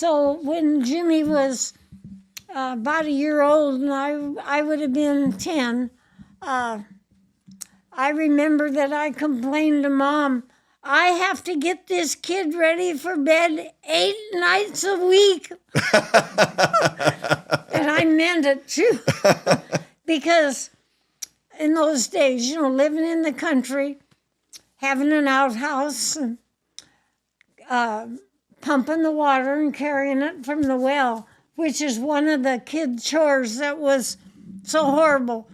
So when Jimmy was about a year old, and I would have been 10, I remember that I complained to Mom, I have to get this kid ready for bed 8 nights a week. And I meant it too. Because in those days, living in the country, having an outhouse, and pumping the water and carrying it from the well, which is one of the kid chores that was so horrible.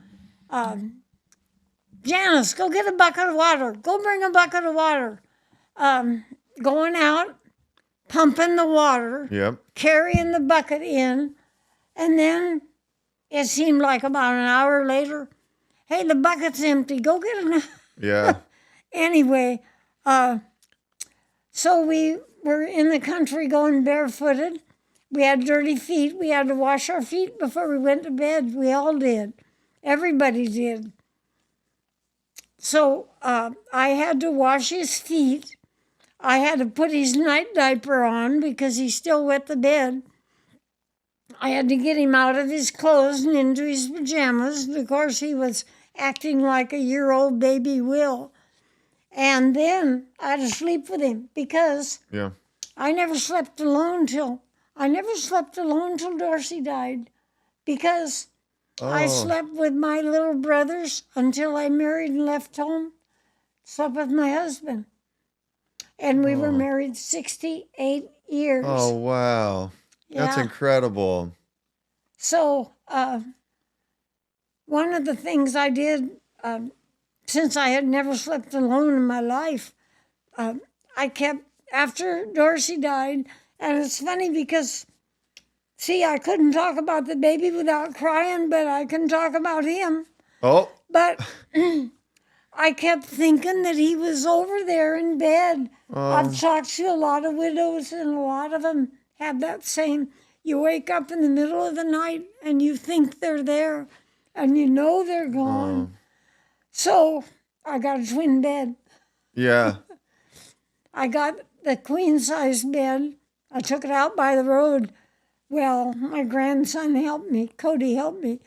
Janis, go get a bucket of water. Go bring a bucket of water. Going out, pumping the water, Yep. carrying the bucket in, and then it seemed like about an hour later, hey, the bucket's empty. Go get it. Yeah. Anyway, so we were in the country going barefooted. We had dirty feet. We had to wash our feet before we went to bed. We all did. Everybody did. So I had to wash his feet. I had to put his night diaper on because he still wet the bed. I had to get him out of his clothes and into his pajamas. Of course, he was acting like a year-old baby will. And then I had to sleep with him because I never slept alone till Dorsey died, because I slept with my little brothers until I married and left home. Slept with my husband. And we were married 68 years. Oh, wow. That's incredible. So one of the things I did, since I had never slept alone in my life, I kept, after Dorsey died, and it's funny because, see, I couldn't talk about the baby without crying, but I can talk about him. Oh. But I kept thinking that he was over there in bed. I've talked to a lot of widows, and a lot of them have that same, you wake up in the middle of the night and you think they're there, and you know they're gone. So I got a twin bed. Yeah. I got the queen-size bed. I took it out by the road. Well, my grandson helped me. Cody helped me.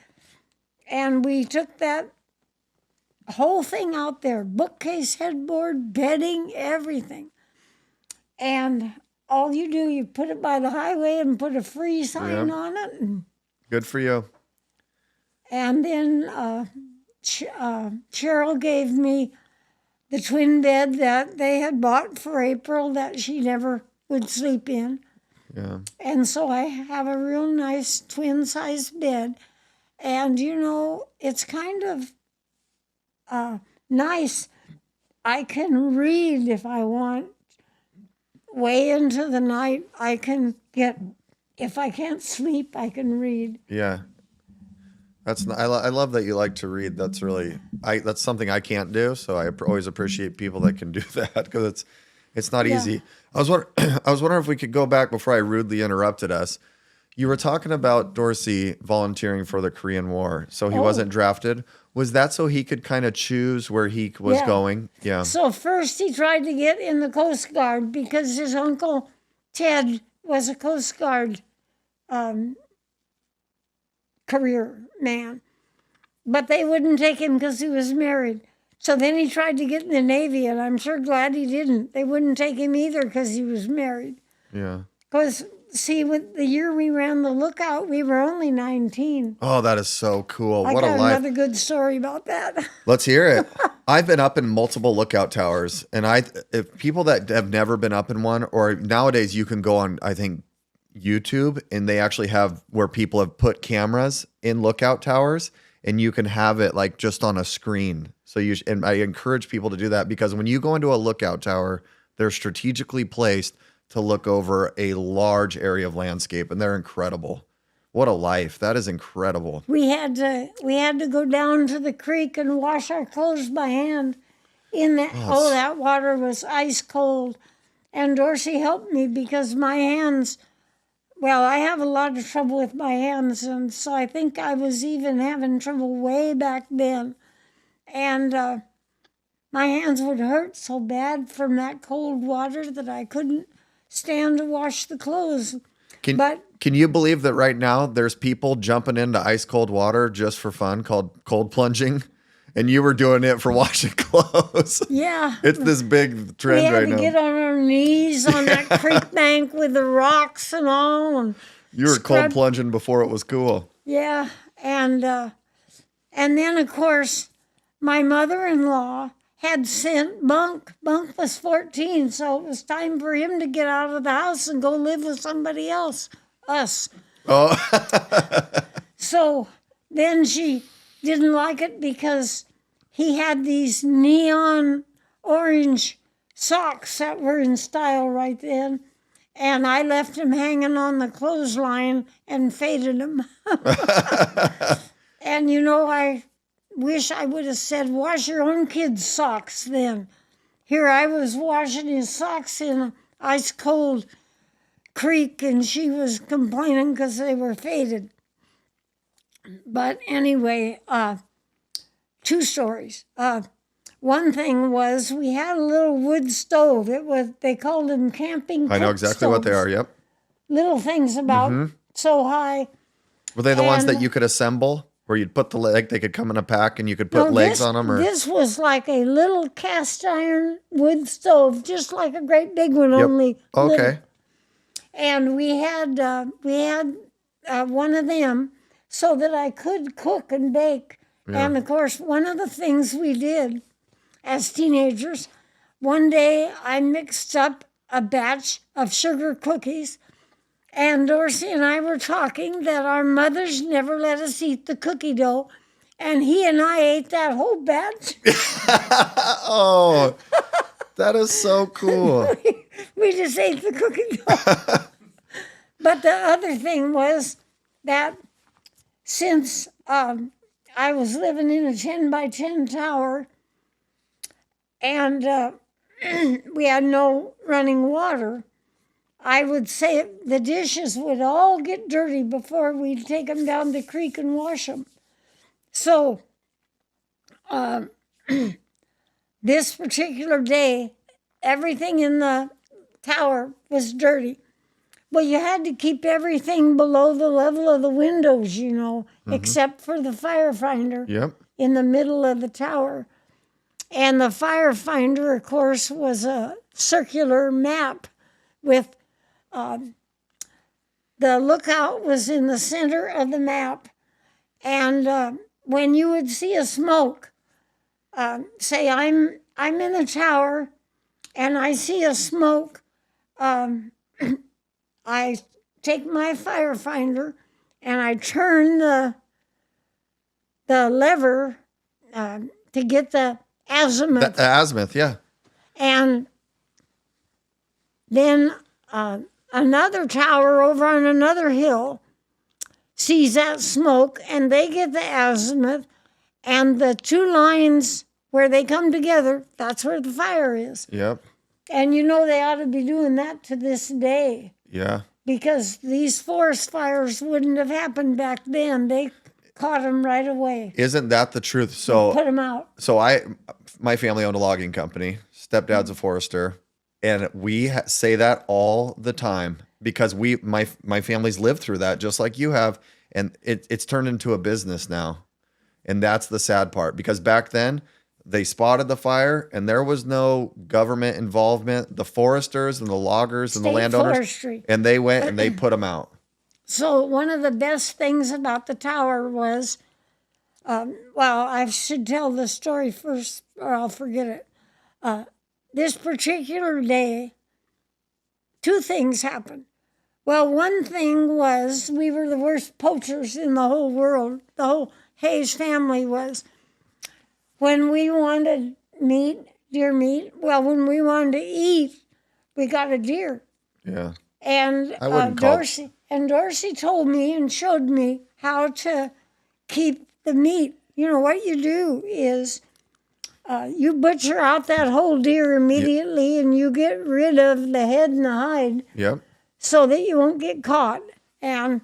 And we took that whole thing out there, bookcase, headboard, bedding, everything. And all you do, you put it by the highway and put a free sign on it. And good for you. And then Cheryl gave me the twin bed that they had bought for April that she never would sleep in. Yeah. And so I have a real nice twin-sized bed. And, it's kind of nice. I can read if I want. Way into the night, I can get, if I can't sleep, I can read. Yeah. I love that you like to read. That's really, that's something I can't do. So I always appreciate people that can do that, because it's not easy. I was wondering if we could go back before I rudely interrupted us. You were talking about Dorsey volunteering for the Korean War, so he wasn't drafted. Was that so he could kind of choose where he was going? Yeah. So first he tried to get in the Coast Guard because his uncle Ted was a Coast Guard career man. But they wouldn't take him because he was married. So then he tried to get in the Navy, and I'm sure glad he didn't. They wouldn't take him either because he was married. Yeah. Because, see, with the year we ran the lookout, we were only 19. Oh, that is so cool. I What a got life. another good story about that. Let's hear it. I've been up in multiple lookout towers, and if people that have never been up in one, or nowadays you can go on, I think, YouTube, and they actually have where people have put cameras in lookout towers, and you can have it like just on a screen. So and I encourage people to do that, because when you go into a lookout tower, they're strategically placed to look over a large area of landscape, and they're incredible. What a life. That is incredible. We had to go down to the creek and wash our clothes by hand. That water was ice cold. And Dorsey helped me because my hands, I have a lot of trouble with my hands, and so I think I was even having trouble way back then. And my hands would hurt so bad from that cold water that I couldn't stand to wash the clothes. Can you believe that right now there's people jumping into ice cold water just for fun called cold plunging? And you were doing it for washing clothes. Yeah. It's this big trend right now. We had to get on our knees on that creek bank with the rocks and all. And you were cold plunging before it was cool. Yeah. And then, of course, my mother-in-law had sent Bunk. Bunk was 14, so it was time for him to get out of the house and go live with somebody else, us. Oh. So then she didn't like it because he had these neon orange socks that were in style right then. And I left him hanging on the clothesline and faded him. And, I wish I would have said, wash your own kid's socks then. Here I was washing his socks in an ice cold creek, and she was complaining because they were faded. But anyway, 2 stories. One thing was we had a little wood stove. They called them camping. I know exactly what they are. Yep. Little things about so high. Were they the ones that you could assemble, where you'd put the leg? They could come in a pack, and you could put legs on them. Or this was like a little cast iron wood stove, just like a great big one, only. Okay. Little. And we had one of them so that I could cook and bake. Yeah. And of course, one of the things we did as teenagers, one day I mixed up a batch of sugar cookies, and Dorsey and I were talking that our mothers never let us eat the cookie dough, and he and I ate that whole batch. Oh, that is so cool. we just ate the cookie dough. But the other thing was that since I was living in a 10 by 10 tower, and we had no running water, I would say the dishes would all get dirty before we'd take them down the creek and wash them. So this particular day, everything in the tower was dirty. Well, you had to keep everything below the level of the windows, except for the firefinder in the middle of the tower. And the firefinder, of course, was a circular map with the lookout was in the center of the map. And when you would see a smoke, say I'm in the tower and I see a smoke, I take my firefinder and I turn the lever to get the azimuth. The azimuth, yeah. And then another tower over on another hill sees that smoke, and they get the azimuth, and the 2 lines where they come together, that's where the fire is. Yep. And they ought to be doing that to this day. Yeah. Because these forest fires wouldn't have happened back then. They caught them right away. Isn't that the truth? So put them out. So my family owned a logging company. Stepdad's a forester, and we say that all the time because my family's lived through that just like you have, and it's turned into a business now, and that's the sad part because back then they spotted the fire and there was no government involvement. The foresters and the loggers and the landowners, forestry. And they went and they put them out. So one of the best things about the tower was, I should tell the story first or I'll forget it. This particular day, 2 things happened. Well, one thing was we were the worst poachers in the whole world. The whole Hayes family was. When we wanted deer meat, when we wanted to eat, we got a deer. Yeah. And Dorsey told me and showed me how to keep the meat. What you do is you butcher out that whole deer immediately, and you get rid of the head and the hide. Yep. So that you won't get caught. And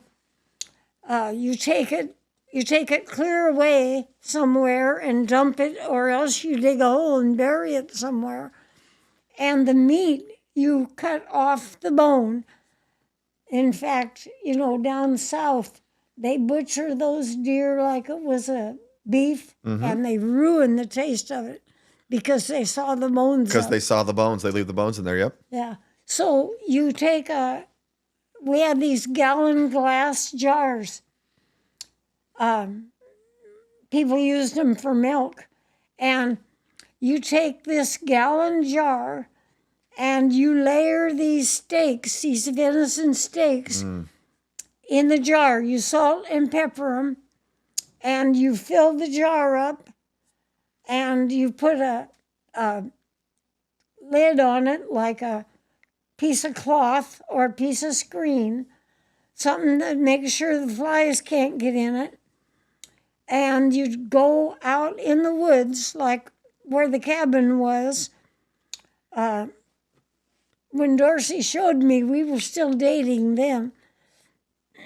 you take it clear away somewhere and dump it, or else you dig a hole and bury it somewhere. And the meat, you cut off the bone. In fact, down south, they butcher those deer like it was a beef, and they ruin the taste of it because they saw the bones. Because they saw the bones. They leave the bones in there, yep. Yeah. So you take we had these gallon glass jars. People used them for milk. And you take this gallon jar and you layer these steaks, these venison steaks, in the jar. You salt and pepper them, and you fill the jar up, and you put a lid on it like a piece of cloth or a piece of screen, something that makes sure the flies can't get in it. And you'd go out in the woods, like where the cabin was. When Dorsey showed me, we were still dating then.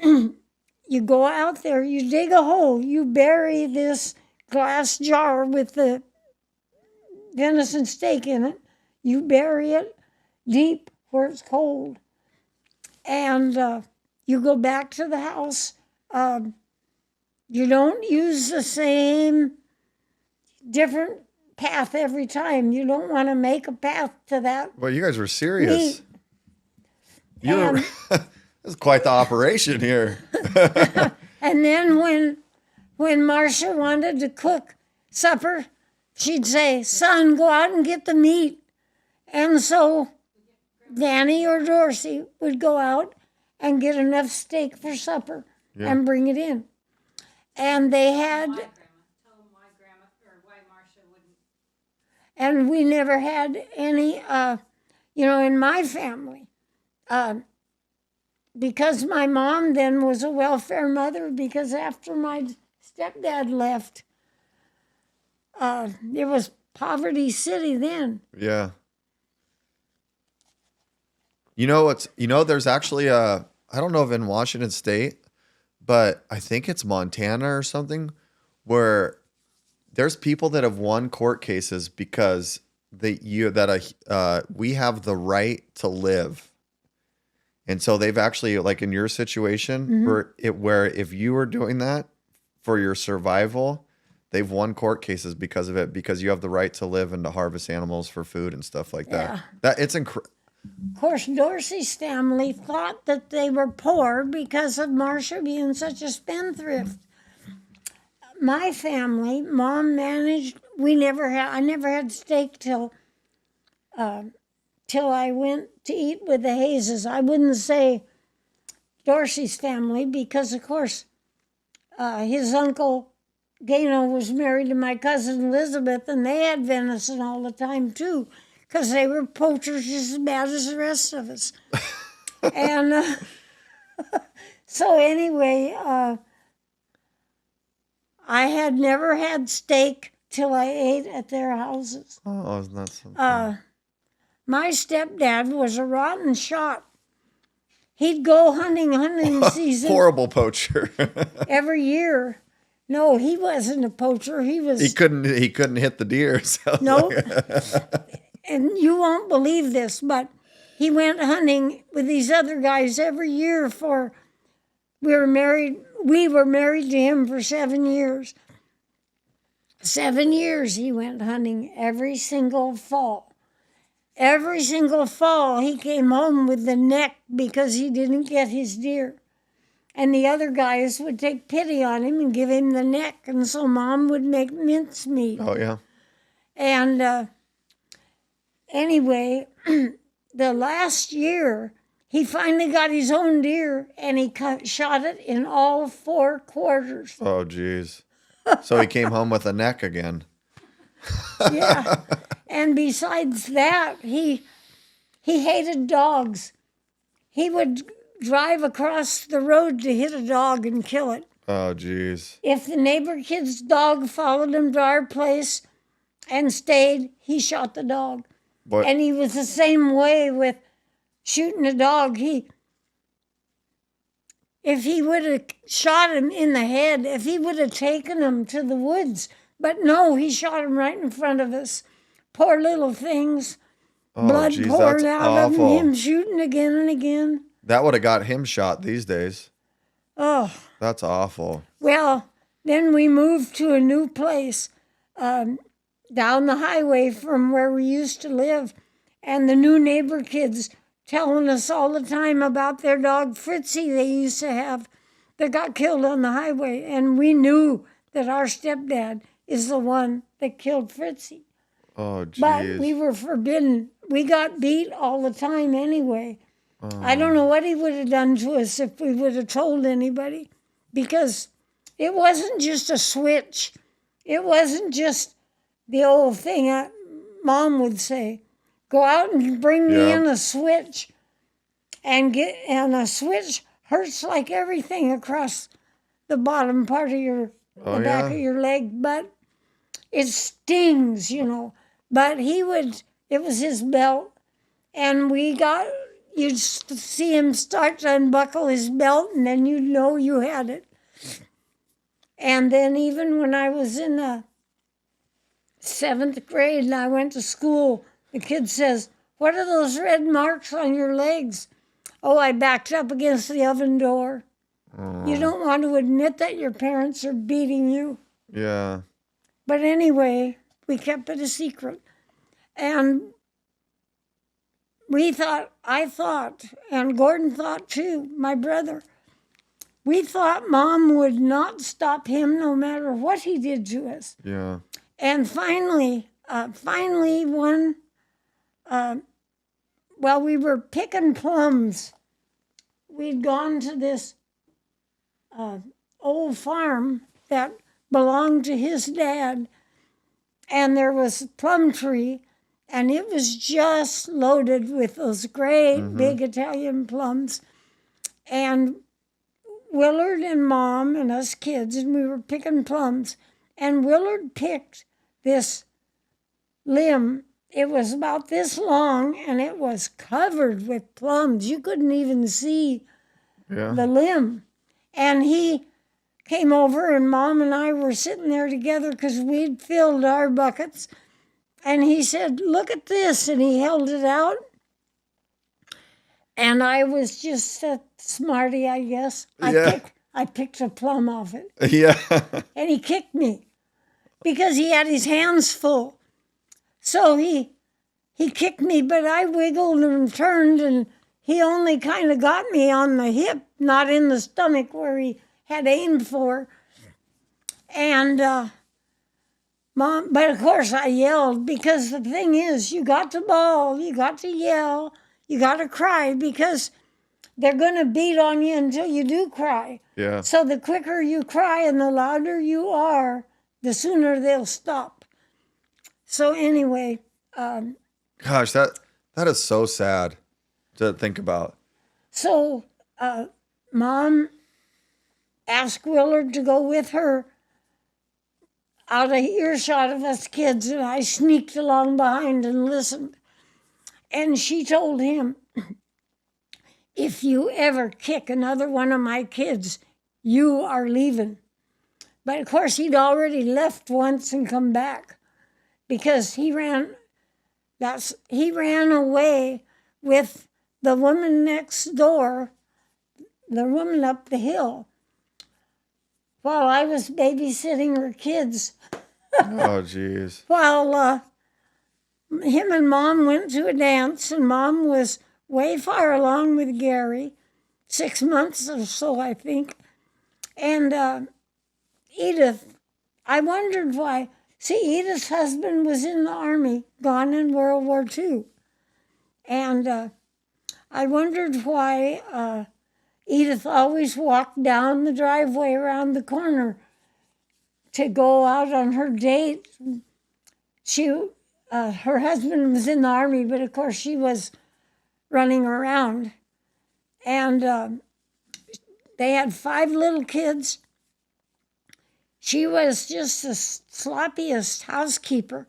You go out there, you dig a hole, you bury this glass jar with the venison steak in it. You bury it deep where it's cold. And you go back to the house. You don't use the same different path every time. You don't want to make a path to that. Well, you guys were serious. And, This is quite the operation here. and then when Marcia wanted to cook supper, she'd say, "Son, go out and get the meat." And so Danny or Dorsey would go out and get enough steak for supper and bring it in. And they had, and we never had any, in my family, because my mom then was a welfare mother, because after my stepdad left, it was poverty city then. Yeah. There's actually I don't know if in Washington State, but I think it's Montana or something, where there's people that have won court cases because we have the right to live. And so they've actually, like in your situation, where if you were doing that for your survival, they've won court cases because of it, because you have the right to live and to harvest animals for food and stuff like that. It's incredible. Of course, Dorsey's family thought that they were poor because of Marcia being such a spendthrift. My family, Mom managed. I never had steak till I went to eat with the Hayes. I wouldn't say Dorsey's family because, of course, his uncle Gano was married to my cousin Elizabeth, and they had venison all the time too, because they were poachers just as bad as the rest of us. And so anyway, I had never had steak till I ate at their houses. Oh, isn't that something? My stepdad was a rotten shot. He'd go hunting season. Horrible poacher. Every year. No, he wasn't a poacher. He couldn't hit the deer. So no. And you won't believe this, but he went hunting with these other guys every year we were married to him for 7 years. 7 years he went hunting every single fall. Every single fall he came home with the neck because he didn't get his deer. And the other guys would take pity on him and give him the neck, and so Mom would make mincemeat. Oh, yeah. And anyway, the last year, he finally got his own deer, and he shot it in all 4 quarters. Oh, geez. So he came home with a neck again. Yeah. And besides that, he hated dogs. He would drive across the road to hit a dog and kill it. Oh, geez. If the neighbor kid's dog followed him to our place and stayed, he shot the dog. What? And he was the same way with shooting a dog. If he would have shot him in the head, if he would have taken him to the woods, but no, he shot him right in front of us. Poor little things. Oh, Blood geez, pouring that's out of awful. him shooting again and again. That would have got him shot these days. Oh, That's awful. well, then we moved to a new place down the highway from where we used to live. And the new neighbor kids telling us all the time about their dog Fritzy they used to have that got killed on the highway. And we knew that our stepdad is the one that killed Fritzy. Oh, jeez. But we were forbidden. We got beat all the time anyway. I don't know what he would have done to us if we would have told anybody, because it wasn't just a switch. It wasn't just the old thing that Mom would say, go out and bring me in a switch. And a switch hurts like everything across the bottom part of the back of your leg, but it stings, But it was his belt, and you'd see him start to unbuckle his belt, and then you'd know you had it. And then even when I was in the 7th grade and I went to school, the kid says, what are those red marks on your legs? Oh, I backed up against the oven door. You don't want to admit that your parents are beating you. Yeah. But anyway, we kept it a secret. And I thought, and Gordon thought too, my brother, we thought Mom would not stop him no matter what he did to us. Yeah. And finally we were picking plums. We'd gone to this old farm that belonged to his dad, and there was a plum tree, and it was just loaded with those great big Italian plums. And Willard and Mom and us kids, and we were picking plums, and Willard picked this limb. It was about this long, and it was covered with plums. You couldn't even see the limb. And he came over, and Mom and I were sitting there together because we'd filled our buckets. And he said, look at this, and he held it out. And I was just a smarty, I guess. I picked a plum off it. Yeah. And he kicked me because he had his hands full. So he kicked me, but I wiggled and turned, and he only kind of got me on the hip, not in the stomach where he had aimed for. And Mom, but of course I yelled, because the thing is, you got to bawl, you got to yell, you got to cry, because they're going to beat on you until you do cry. Yeah. So the quicker you cry and the louder you are, the sooner they'll stop. So anyway. Gosh, that is so sad to think about. So Mom asked Willard to go with her out of earshot of us kids, and I sneaked along behind and listened. And she told him, if you ever kick another one of my kids, you are leaving. But of course, he'd already left once and come back, because he ran away with the woman next door, the woman up the hill, while I was babysitting her kids. Oh, jeez. While him and Mom went to a dance, and Mom was way far along with Gary, 6 months or so, I think. And Edith, I wondered why. See, Edith's husband was in the Army, gone in World War II. And I wondered why Edith always walked down the driveway around the corner to go out on her date. Her husband was in the Army, but of course she was running around. And they had 5 little kids. She was just the sloppiest housekeeper.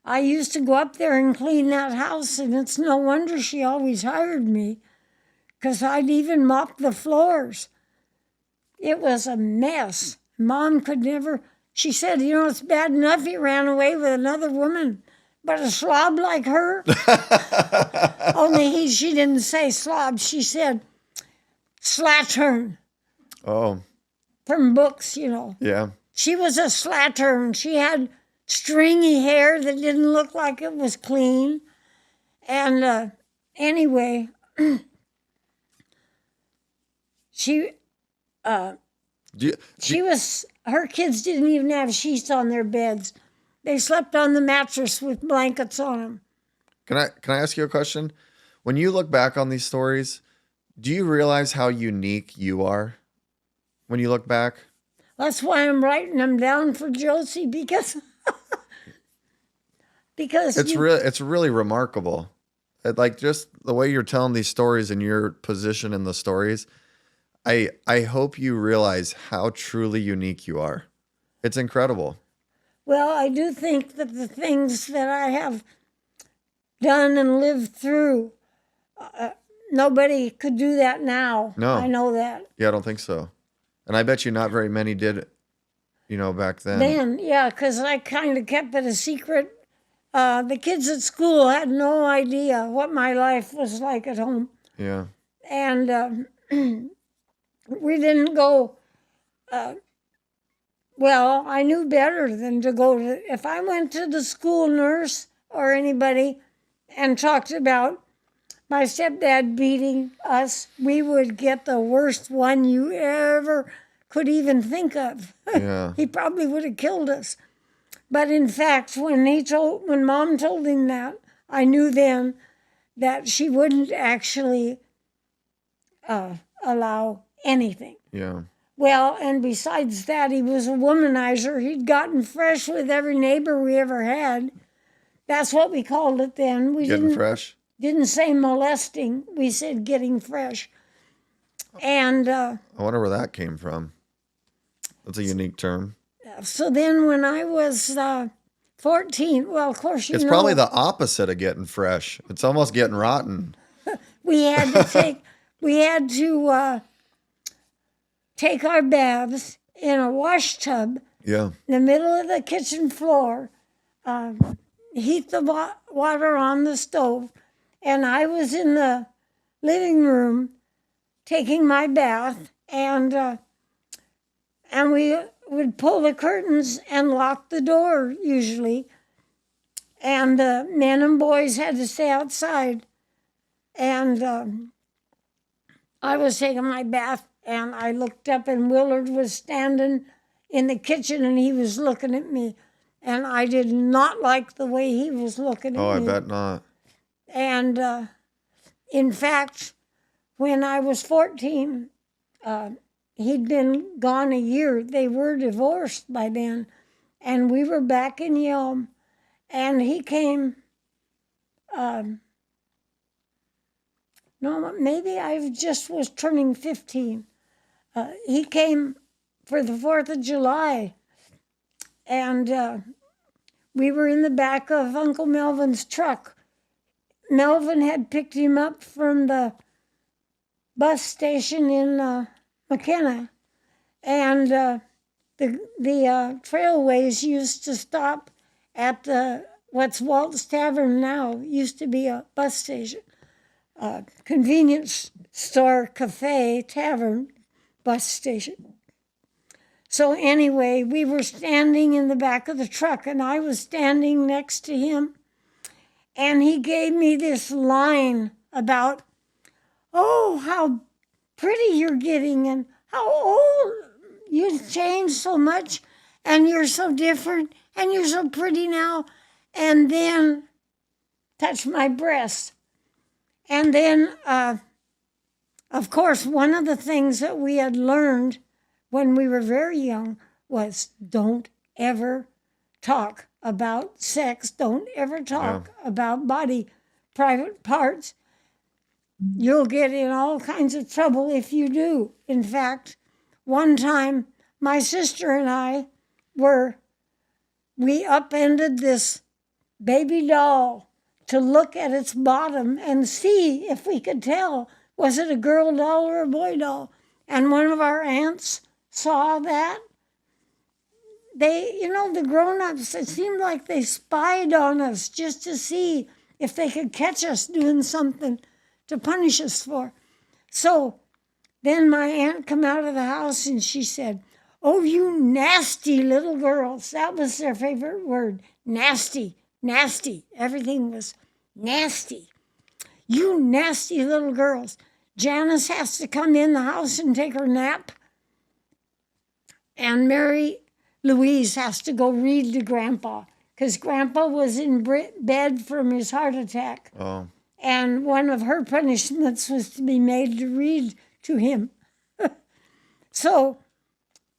I used to go up there and clean that house, and it's no wonder she always hired me, because I'd even mop the floors. It was a mess. Mom could never, she said, it's bad enough he ran away with another woman, but a slob like her? Only she didn't say slob. She said, slattern Oh, from books, you know. yeah. She was a slattern. She had stringy hair that didn't look like it was clean. And anyway, she her kids didn't even have sheets on their beds. They slept on the mattress with blankets on them. Can I ask you a question? When you look back on these stories, do you realize how unique you are when you look back? That's why I'm writing them down for Josie, because It's really remarkable. Like, just the way you're telling these stories and your position in the stories, I hope you realize how truly unique you are. It's incredible. well, I do think that the things that I have done and lived through, nobody could do that now. No. I know that. Yeah, I don't think so. And I bet you not very many did, back then. Then, yeah, because I kind of kept it a secret. The kids at school had no idea what my life was like at home. Yeah. And we didn't go, well, I knew better than to go to, if I went to the school nurse or anybody and talked about my stepdad beating us, we would get the worst one you ever could even think of. Yeah. He probably would have killed us. But in fact, when Mom told him that, I knew then that she wouldn't actually allow anything. Yeah. Well, and besides that, he was a womanizer. He'd gotten fresh with every neighbor we ever had. That's what we called it then. We Getting fresh? didn't say molesting. We said getting fresh. And I wonder where that came from. That's a unique term. so then when I was 14, well, of course, It's probably the opposite of getting fresh. It's almost getting rotten. we had to take our baths in a wash tub Yeah. in the middle of the kitchen floor, heat the water on the stove, and I was in the living room taking my bath, and we would pull the curtains and lock the door usually, and the men and boys had to stay outside, and I was taking my bath, and I looked up, and Willard was standing in the kitchen, and he was looking at me, and I did not like the way he was looking at me. Oh, I bet not. And in fact, when I was 14, he'd been gone a year. They were divorced by then, and we were back in Yelm, and he came. No, maybe I just was turning 15. He came for the 4th of July, and we were in the back of Uncle Melvin's truck. Melvin had picked him up from the bus station in McKenna, and the trailways used to stop at what's Walt's Tavern now. Used to be a bus station, convenience store, cafe, tavern, bus station. So anyway, we were standing in the back of the truck, and I was standing next to him, and he gave me this line about, oh, how pretty you're getting, and how old you've changed so much, and you're so different, and you're so pretty now, and then touched my breast. And then, of course, one of the things that we had learned when we were very young was don't ever talk about sex. Don't ever talk about body, private parts. You'll get in all kinds of trouble if you do. In fact, one time, my sister and I we upended this baby doll to look at its bottom and see if we could tell, was it a girl doll or a boy doll? And one of our aunts saw that. They, the grown-ups, it seemed like they spied on us just to see if they could catch us doing something to punish us for. So Then my aunt come out of the house and she said, "Oh, you nasty little girls." That was their favorite word. Nasty, nasty. Everything was nasty. "You nasty little girls." Janis has to come in the house and take her nap. And Mary Louise has to go read to Grandpa because Grandpa was in bed from his heart attack. Oh. And one of her punishments was to be made to read to him. So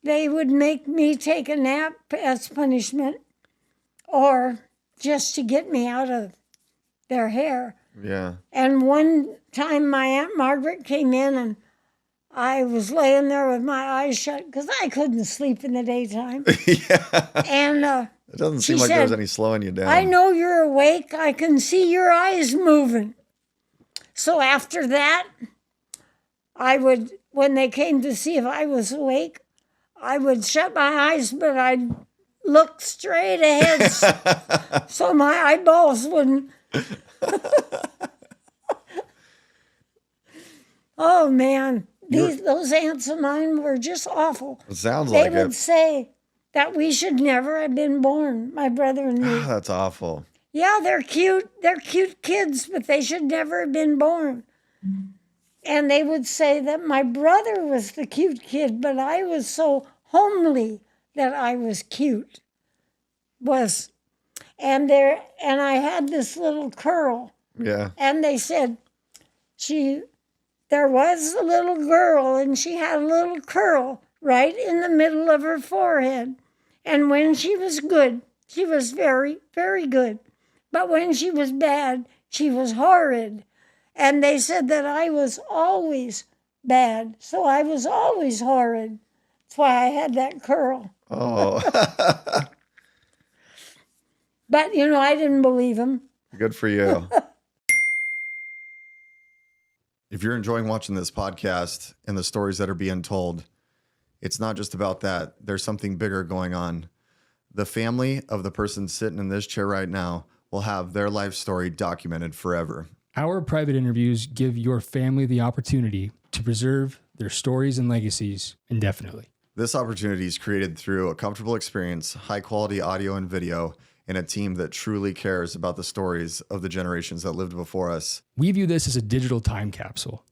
they would make me take a nap as punishment or just to get me out of their hair. Yeah. And one time my Aunt Margaret came in and I was laying there with my eyes shut because I couldn't sleep in the daytime. Yeah. And It doesn't she seem like there's said, any slowing you down. "I know you're awake. I can see your eyes moving." So after that, I would, when they came to see if I was awake, I would shut my eyes, but I'd look straight ahead so my eyeballs wouldn't. Oh, man. Those aunts of mine were just awful. It sounds They like would it. say that we should never have been born, my brother and me. That's awful. Yeah, they're cute. They're cute kids, but they should never have been born. And they would say that my brother was the cute kid, but I was so homely that I was cute. And I had this little curl. Yeah. And they said there was a little girl and she had a little curl right in the middle of her forehead. And when she was good, she was very, very good. But when she was bad, she was horrid. And they said that I was always bad, so I was always horrid. That's why I had that curl. Oh. But, I didn't believe him. Good for you. If you're enjoying watching this podcast and the stories that are being told, it's not just about that. There's something bigger going on. The family of the person sitting in this chair right now will have their life story documented forever. Our private interviews give your family the opportunity to preserve their stories and legacies indefinitely. This opportunity is created through a comfortable experience, high quality audio and video, and a team that truly cares about the stories of the generations that lived before us. We view this as a digital time capsule.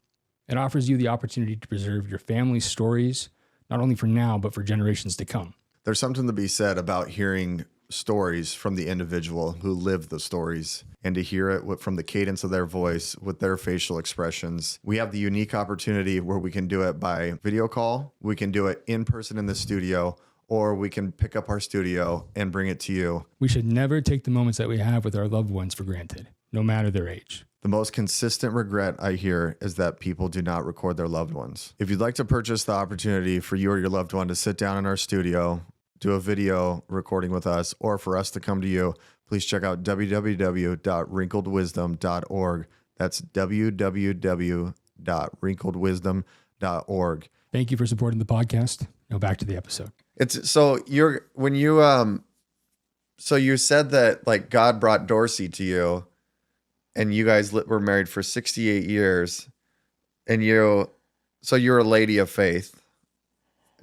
It offers you the opportunity to preserve your family's stories, not only for now, but for generations to come. There's something to be said about hearing stories from the individual who lived the stories and to hear it from the cadence of their voice with their facial expressions. We have the unique opportunity where we can do it by video call, we can do it in person in the studio, or we can pick up our studio and bring it to you. We should never take the moments that we have with our loved ones for granted, no matter their age. The most consistent regret I hear is that people do not record their loved ones. If you'd like to purchase the opportunity for you or your loved one to sit down in our studio, do a video recording with us, or for us to come to you, please check out www.wrinkledwisdom.org. That's www.wrinkledwisdom.org. Thank you for supporting the podcast. Now back to the episode. So you said that like God brought Dorsey to you, and you guys were married for 68 years, and you're a lady of faith.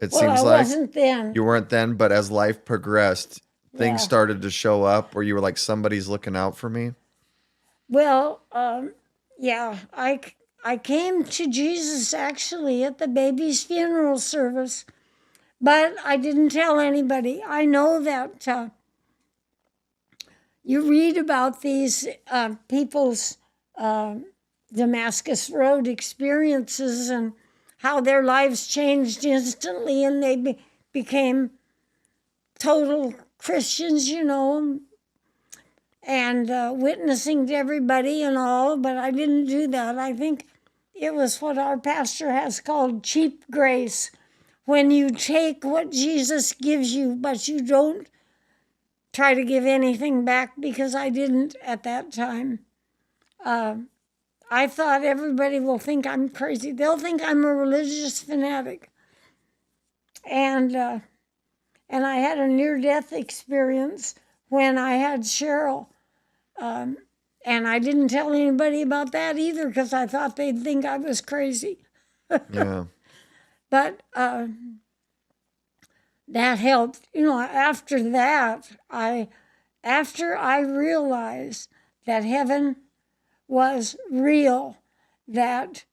It seems I like wasn't then. you weren't then, but as life progressed, things Yeah. started to show up where you were like, somebody's looking out for me. Well, yeah, I came to Jesus actually at the baby's funeral service, but I didn't tell anybody. I know that you read about these people's Damascus Road experiences and how their lives changed instantly and they became total Christians, and witnessing to everybody and all, but I didn't do that. I think it was what our pastor has called cheap grace, when you take what Jesus gives you, but you don't try to give anything back, because I didn't at that time. I thought everybody will think I'm crazy. They'll think I'm a religious fanatic. And I had a near-death experience when I had Cheryl. And I didn't tell anybody about that either because I thought they'd think I was crazy. Yeah. But that helped. After that, after I realized that heaven was real, that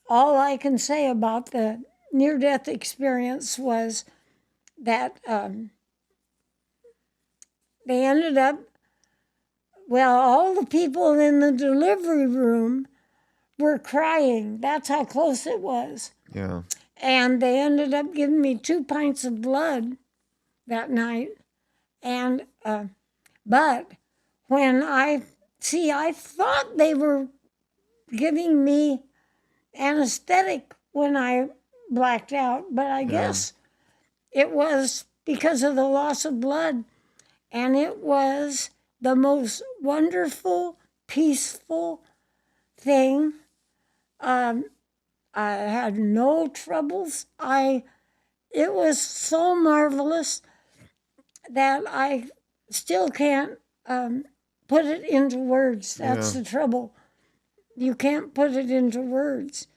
all I can say about the near-death experience was that they ended up, all the people in the delivery room were crying. That's how close it was. Yeah. And they ended up giving me 2 pints of blood that night. And, but when I thought they were giving me anesthetic when I blacked out, but I guess it was because of the loss of blood. And it was the most wonderful, peaceful thing. I had no troubles. It was so marvelous that I still can't put it into words. That's the trouble. You can't put it into words.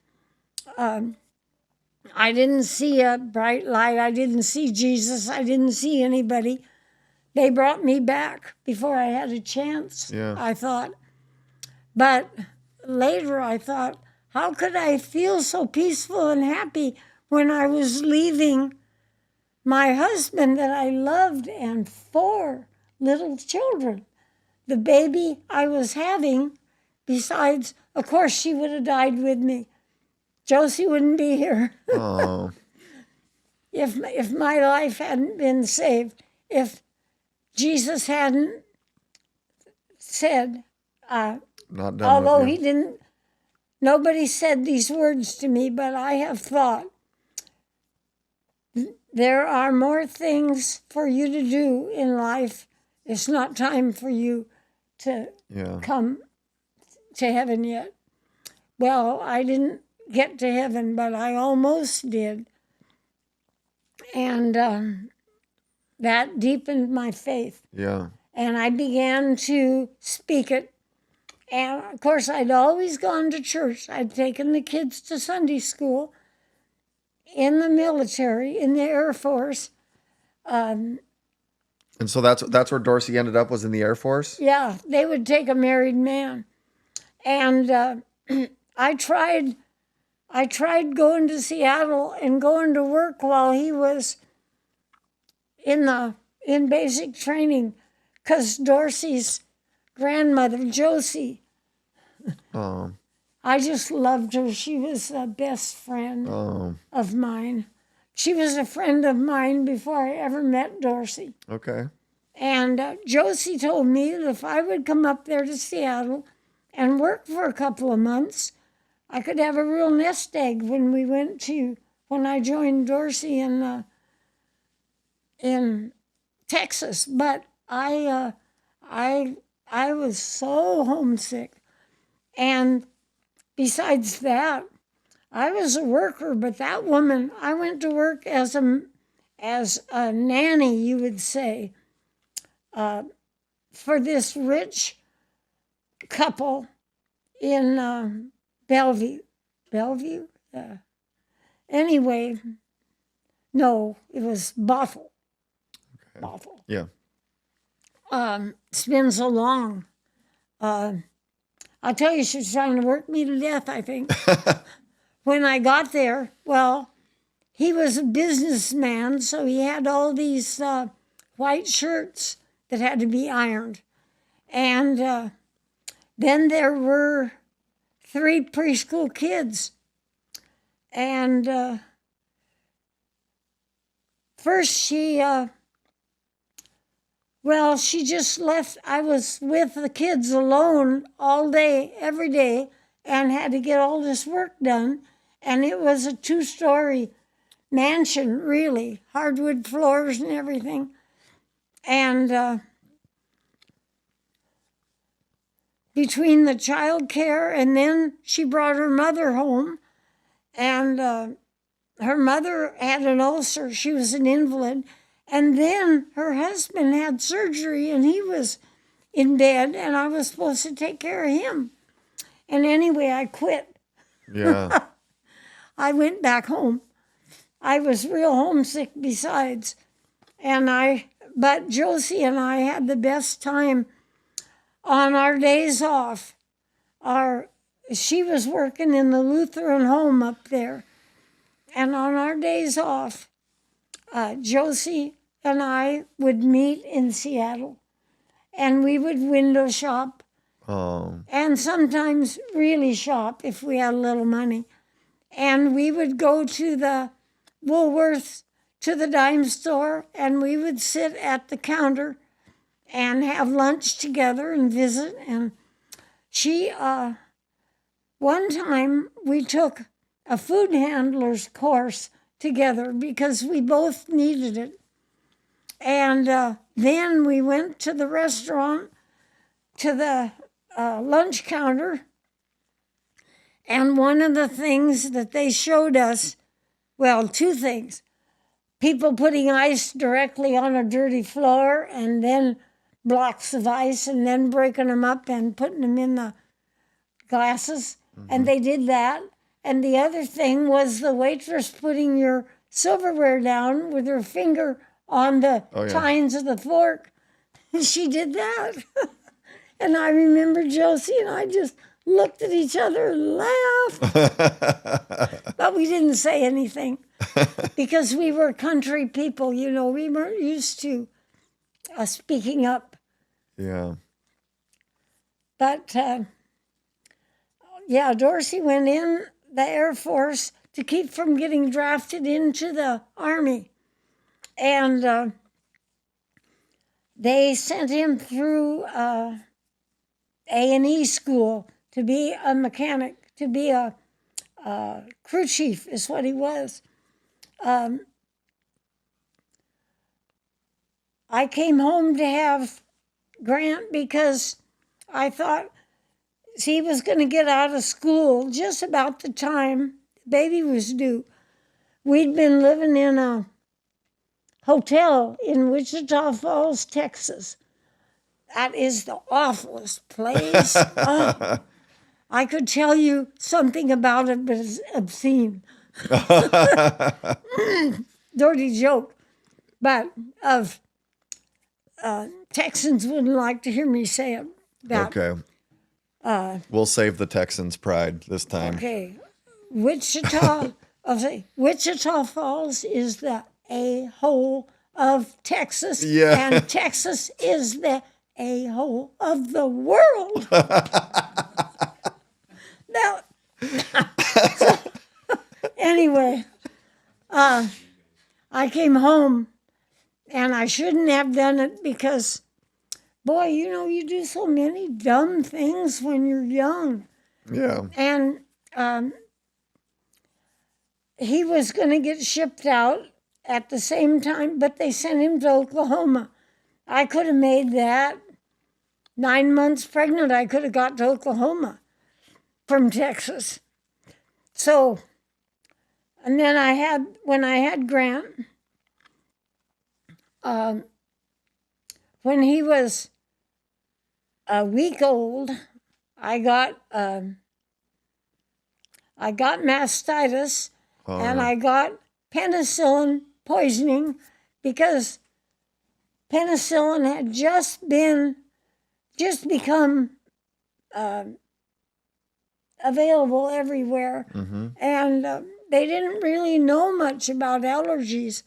I didn't see a bright light. I didn't see Jesus. I didn't see anybody. They brought me back before I had a chance, I thought. But later I thought, how could I feel so peaceful and happy when I was leaving my husband that I loved and 4 little children? The baby I was having, besides, of course, she would have died with me. Josie wouldn't be here. Oh. If my life hadn't been saved, if Jesus hadn't said, Not done although with you. he didn't, nobody said these words to me, but I have thought, there are more things for you to do in life. It's not time for you to come to heaven yet. Well, I didn't get to heaven, but I almost did. And that deepened my faith. Yeah. And I began to speak it. And of course, I'd always gone to church. I'd taken the kids to Sunday school in the military, in the Air Force. And so that's where Dorsey ended up, was in the Air Force? Yeah, they would take a married man. And I tried going to Seattle and going to work while he was in basic training, because Dorsey's grandmother, Josie, I just loved her. She was the best friend of mine. She was a friend of mine before I ever met Dorsey. Okay. And Josie told me that if I would come up there to Seattle and work for a couple of months, I could have a real nest egg when I joined Dorsey in Texas. But I was so homesick. And besides that, I was a worker, but that woman, I went to work as a nanny, you would say, for this rich couple in Bellevue. Bellevue? Anyway, no, it was Bothell. Okay. Bothell. Yeah. It's been so long. I'll tell you, she was trying to work me to death, I think. When I got there, he was a businessman, so he had all these white shirts that had to be ironed. And then there were 3 preschool kids. And first she just left. I was with the kids alone all day, every day, and had to get all this work done. And it was a 2-story mansion, really, hardwood floors and everything. And between the child care, and then she brought her mother home, and her mother had an ulcer. She was an invalid. And then her husband had surgery, and he was in bed, and I was supposed to take care of him. And anyway, I quit. Yeah. I went back home. I was real homesick besides. But Josie and I had the best time on our days off. She was working in the Lutheran home up there. And on our days off, Josie and I would meet in Seattle. And we would window shop Oh. and sometimes really shop if we had a little money. And we would go to the Woolworths, to the dime store, and we would sit at the counter and have lunch together and visit. And one time we took a food handler's course together because we both needed it. And then we went to the restaurant, to the lunch counter, and one of the things that they showed us, well, two things. People putting ice directly on a dirty floor and then blocks of ice and then breaking them up and putting them in the glasses. And they did that. And the other thing was the waitress putting your silverware down with her finger on the tines of the fork. And she did that. And I remember Josie and I just looked at each other and laughed. But we didn't say anything because we were country people, you know. We weren't used to speaking up. Yeah. But, Dorsey went in the Air Force to keep from getting drafted into the Army. And they sent him through A&E school to be a mechanic, to be a crew chief is what he was. I came home to have Grant because I thought he was going to get out of school just about the time the baby was due. We'd been living in a hotel in Wichita Falls, Texas. That is the awfulest place. I could tell you something about it, but it's obscene. Dirty joke. But Texans wouldn't like to hear me say it. Okay. We'll save the Texans' pride this time. Okay. Wichita Falls is the a-hole of Texas. Yeah. And Texas is the a-hole of the world. Now, anyway, I came home, and I shouldn't have done it because, boy, you know, you do so many dumb things when you're young. Yeah. And he was going to get shipped out at the same time, but they sent him to Oklahoma. I could have made that. 9 months pregnant, I could have got to Oklahoma from Texas. So, and then when I had Grant, when he was a week old, I got mastitis, and I got penicillin poisoning because penicillin had just become available everywhere, and they didn't really know much about allergies.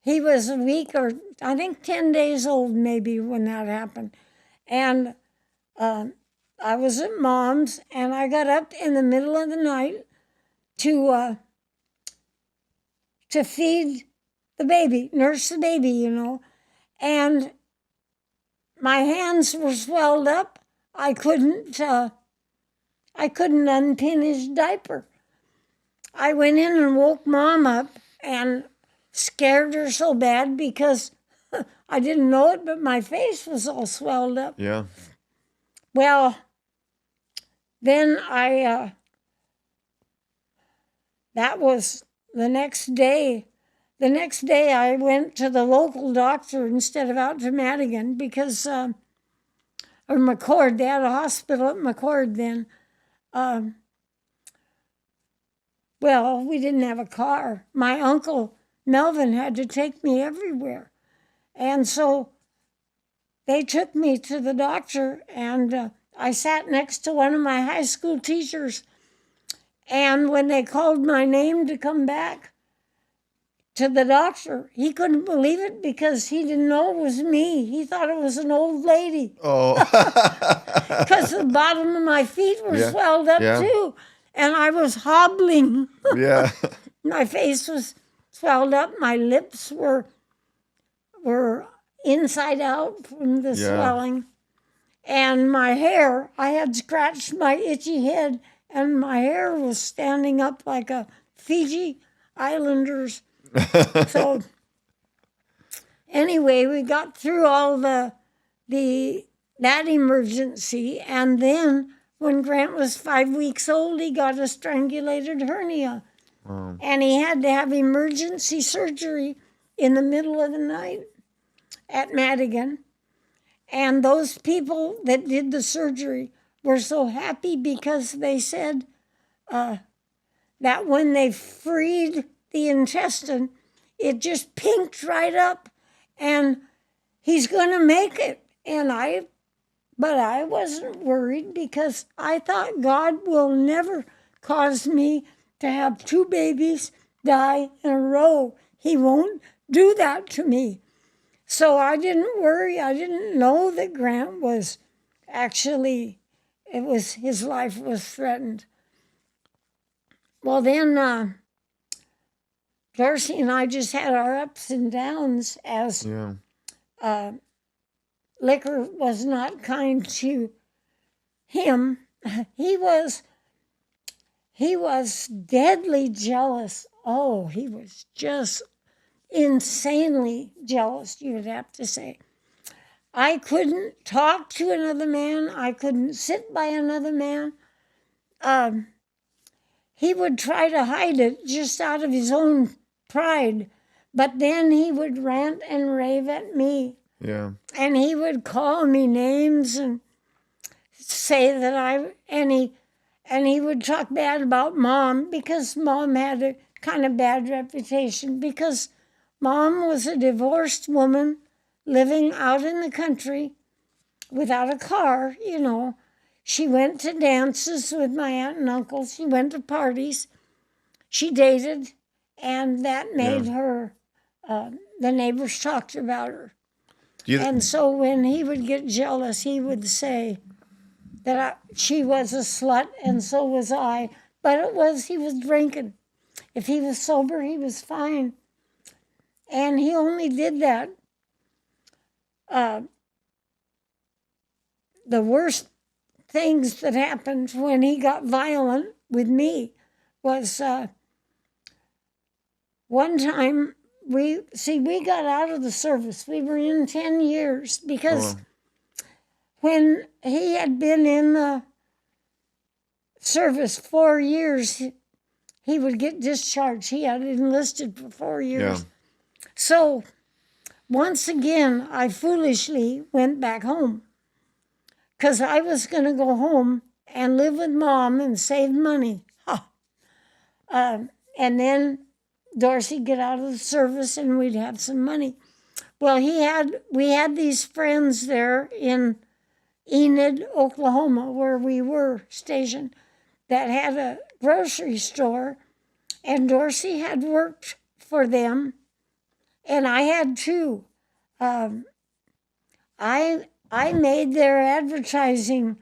He was a week or I think 10 days old maybe when that happened, and I was at Mom's, and I got up in the middle of the night to feed the baby, nurse the baby, you know, and my hands were swelled up. I couldn't unpin his diaper. I went in and woke Mom up and scared her so bad because I didn't know it, but my face was all swelled up. Yeah. Well, then that was the next day. The next day I went to the local doctor instead of out to Madigan because or McCord. They had a hospital at McCord then. Well, we didn't have a car. My uncle Melvin had to take me everywhere. And so they took me to the doctor, and I sat next to one of my high school teachers. And when they called my name to come back to the doctor, he couldn't believe it because he didn't know it was me. He thought it was an old lady Oh. because the bottom of my feet were swelled up too. And I was hobbling. Yeah. My face was swelled up. My lips were inside out from the swelling. And my hair, I had scratched my itchy head, and my hair was standing up like a Fiji Islanders. So anyway, we got through all that emergency, and then when Grant was 5 weeks old, he got a strangulated hernia. And he had to have emergency surgery in the middle of the night at Madigan. And those people that did the surgery were so happy because they said that when they freed the intestine, it just pinked right up, and he's going to make it. But I wasn't worried because I thought God will never cause me to have 2 babies die in a row. He won't do that to me. So I didn't worry. I didn't know that Grant was actually, his life was threatened. Well, then Darcy and I just had our ups and downs as liquor was not kind to him. He was deadly jealous. Oh, he was just insanely jealous, you would have to say. I couldn't talk to another man. I couldn't sit by another man. He would try to hide it just out of his own pride, but then he would rant and rave at me. Yeah. And he would call me names and say that and he would talk bad about Mom because Mom had a kind of bad reputation because Mom was a divorced woman living out in the country without a car, you know. She went to dances with my aunt and uncle. She went to parties. She dated, and that made her, the neighbors talked about her. And so when he would get jealous, he would say that she was a slut and so was I. But he was drinking. If he was sober, he was fine. And he only did that. The worst things that happened when he got violent with me was one time we got out of the service. We were in 10 years because when he had been in the service 4 years, he would get discharged. He had enlisted for 4 years. Yeah. So once again, I foolishly went back home because I was going to go home and live with Mom and save money. And then Dorsey get out of the service and we'd have some money. Well, we had these friends there in Enid, Oklahoma, where we were stationed, that had a grocery store, and Dorsey had worked for them, and I had too. I made their advertising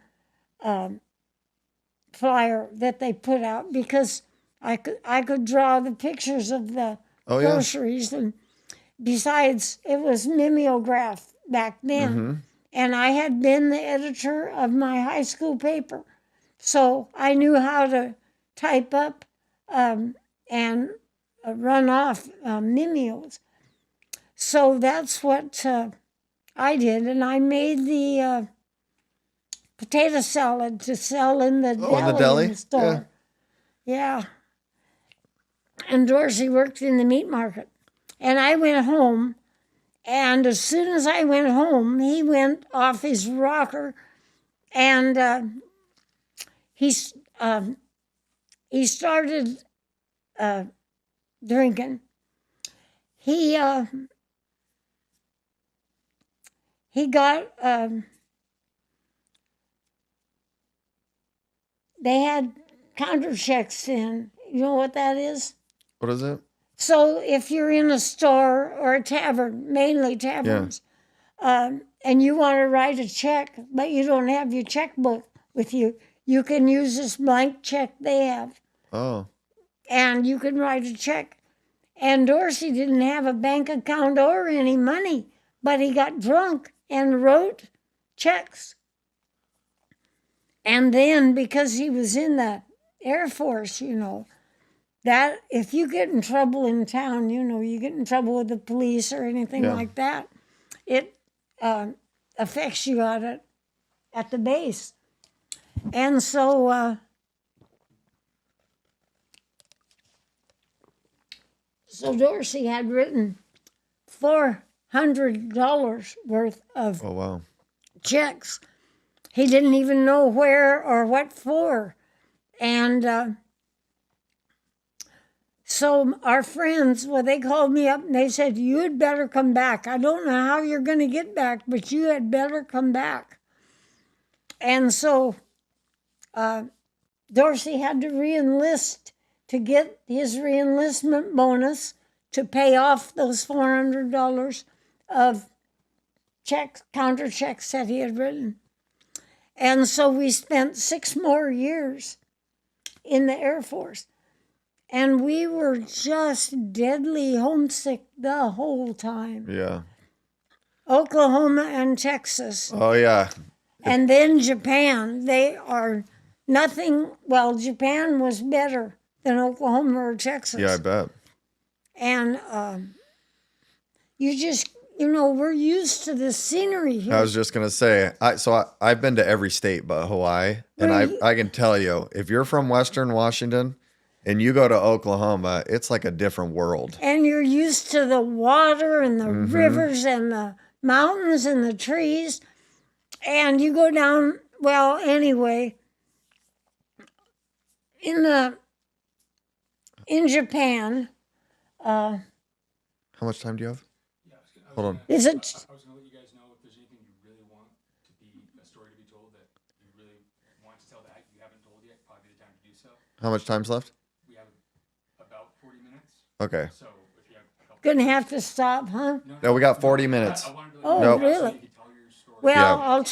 flyer that they put out because I could draw the pictures of the groceries, and besides, it was mimeograph back then. Mm-hmm. And I had been the editor of my high school paper, so I knew how to type up and run off mimeos. So that's what I did, and I made the potato salad to sell in the deli store. Yeah. And Dorsey worked in the meat market. And I went home, and as soon as I went home, he went off his rocker And he started drinking. He got they had counter checks in. You know what that is? What is it? So if you're in a store or a tavern, mainly taverns, and you want to write a check, but you don't have your checkbook with you, you can use this blank check they have, Oh, and you can write a check. And Dorsey didn't have a bank account or any money, but he got drunk and wrote checks. And then, because he was in the Air Force, that if you get in trouble in town, you get in trouble with the police or anything like that, it affects you out at the base. And so Dorsey had written $400 worth of oh wow. checks. He didn't even know where or what for. And so our friends, they called me up and they said, you had better come back. I don't know how you're going to get back, but you had better come back. And so Dorsey had to re-enlist to get his re-enlistment bonus to pay off those $400 of checks, counter checks that he had written. And so we spent 6 more years in the Air Force. And we were just deadly homesick the whole time. Yeah. Oklahoma and Texas. Oh yeah. And then Japan. They are nothing. Well, Japan was better than Oklahoma or Texas. Yeah, I bet. And you just, we're used to the scenery here. I was just gonna say, I've been to every state but Hawaii, and I can tell you, if you're from Western Washington and you go to Oklahoma, it's like a different world. And you're used to the water and the rivers and the mountains and the trees. And you go down, well, anyway, in Japan, How much time do you have? Hold on. is it? I was going to let you guys know if there's anything you really want to be a story to be told that you really want to tell that you haven't told yet, probably the time to do so. How much time's left? We have about 40 minutes. Okay. So if you have a couple. Gonna have to stop, huh? No, we got 40 minutes. I wanted to let Oh, you know Nope. so really? you could tell your story. Well, Yeah.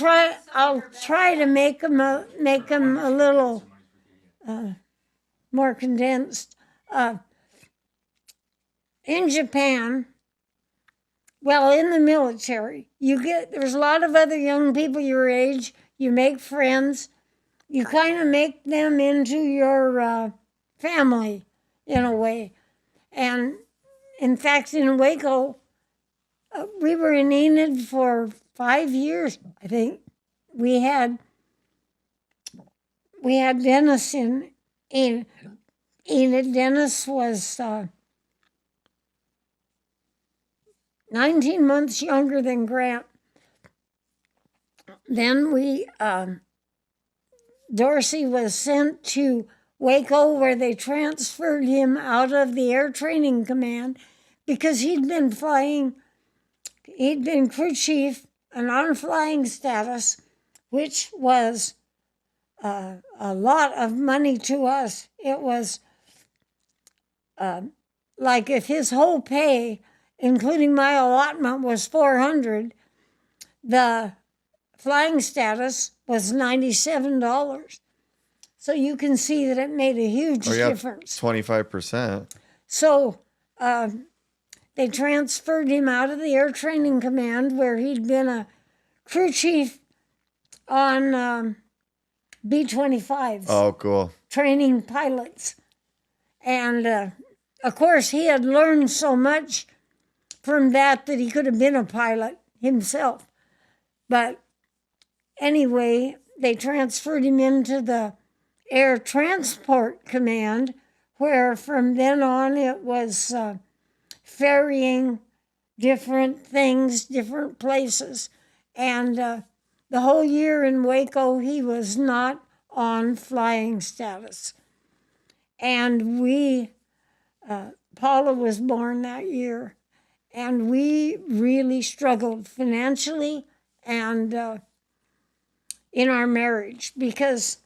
I'll try to make them a little more condensed. In Japan, well, in the military, there's a lot of other young people your age. You make friends. You kind of make them into your family in a way. And in fact, in Waco, we were in Enid for 5 years, I think. We had Dennis in Enid. Dennis was 19 months younger than Grant. Then Dorsey was sent to Waco, where they transferred him out of the Air Training Command because he'd been crew chief and on flying status, which was a lot of money to us. It was like if his whole pay, including my allotment, was $400, the flying status was $97. So you can see that it made a huge difference. 25%. So they transferred him out of the Air Training Command, where he'd been a crew chief on B-25s. Oh, cool. Training pilots. And of course, he had learned so much from that he could have been a pilot himself. But anyway, they transferred him into the Air Transport Command, where from then on it was ferrying different things, different places. And the the whole year in Waco, he was not on flying status. And Paula was born that year, and we really struggled financially and in our marriage because,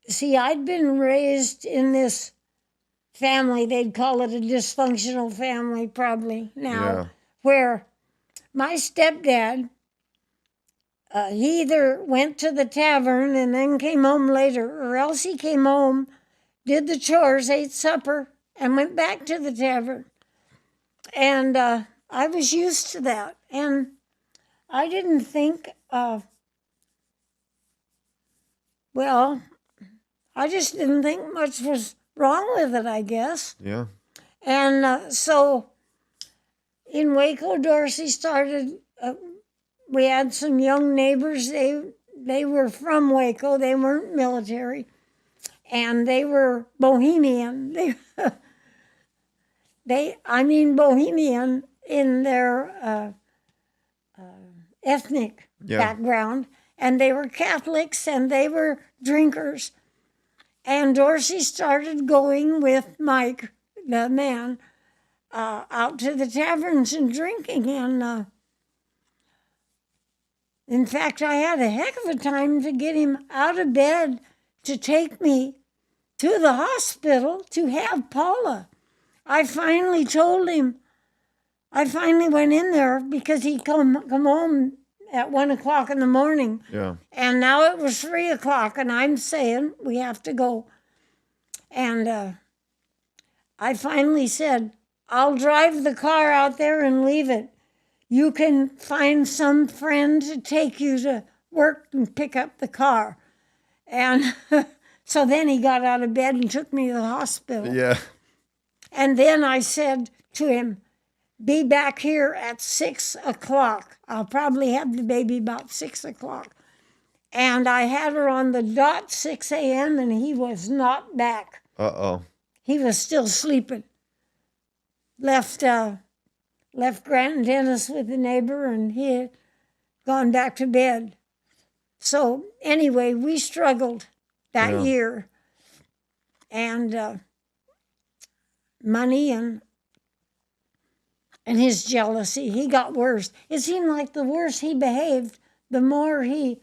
see, I'd been raised in this family, they'd call it a dysfunctional family probably now, where my stepdad, he either went to the tavern and then came home later, or else he came home, did the chores, ate supper, and went back to the tavern. And I was used to that. And I didn't think, I just didn't think much was wrong with it, I guess. Yeah. And so in Waco, Dorsey started, we had some young neighbors. They were from Waco. They weren't military. And they were Bohemian. Bohemian in their ethnic background. And they were Catholics and they were drinkers. And Dorsey started going with Mike, the man, out to the taverns and drinking. And in fact, I had a heck of a time to get him out of bed to take me to the hospital to have Paula. I finally told him, I finally went in there because he'd come home at 1 o'clock in the morning. Yeah. And now it was 3 o'clock, and I'm saying we have to go. And I finally said, I'll drive the car out there and leave it. You can find some friend to take you to work and pick up the car. And so then he got out of bed and took me to the hospital. Yeah. And then I said to him, be back here at 6 o'clock. I'll probably have the baby about 6 o'clock. And I had her on the dot 6 a.m. and he was not back. Uh-oh. He was still sleeping. Left Grant and Dennis with the neighbor, and he had gone back to bed. So anyway, we struggled that year. And money and his jealousy, he got worse. It seemed like the worse he behaved, the more he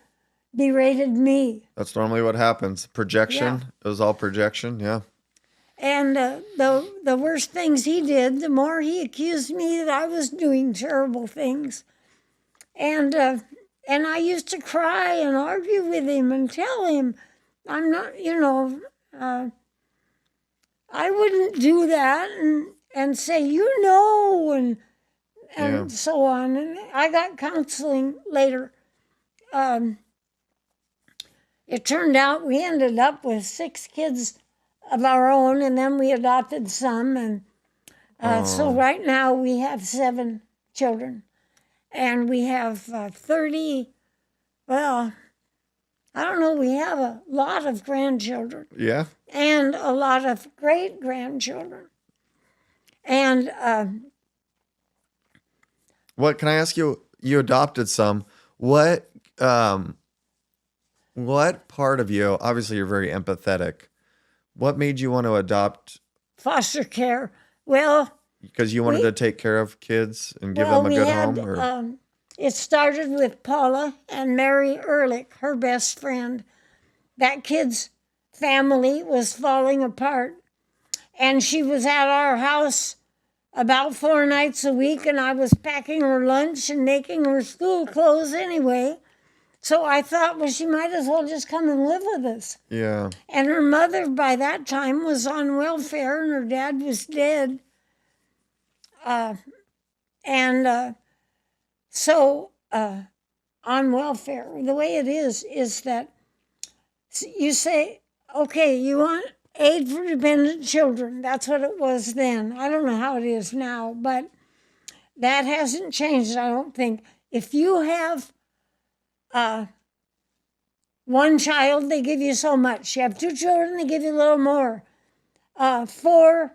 berated me. That's normally what happens. Projection. Yeah. It was all projection. Yeah. And the worse things he did, the more he accused me that I was doing terrible things. And I used to cry and argue with him and tell him, I'm not, I wouldn't do that, and say, and so on. And I got counseling later. It turned out we ended up with 6 kids of our own, and then we adopted some. And so right now we have 7 children. And we have 30, well, I don't know, we have a lot of grandchildren. Yeah. And a lot of great-grandchildren. And what can I ask you? You adopted some. What part of you? Obviously, you're very empathetic. What made you want to adopt? Foster care. Well, because you wanted to take care of kids and give them a good home. Or? It started with Paula and Mary Ehrlich, her best friend. That kid's family was falling apart, and she was at our house about 4 nights a week, and I was packing her lunch and making her school clothes anyway. So I thought, well, she might as well just come and live with us. Yeah. And her mother by that time was on welfare, and her dad was dead. So on welfare, the way it is that you say, okay, you want aid for dependent children. That's what it was then. I don't know how it is now, but that hasn't changed, I don't think. If you have 1 child, they give you so much. You have 2 children, they give you a little more. 4,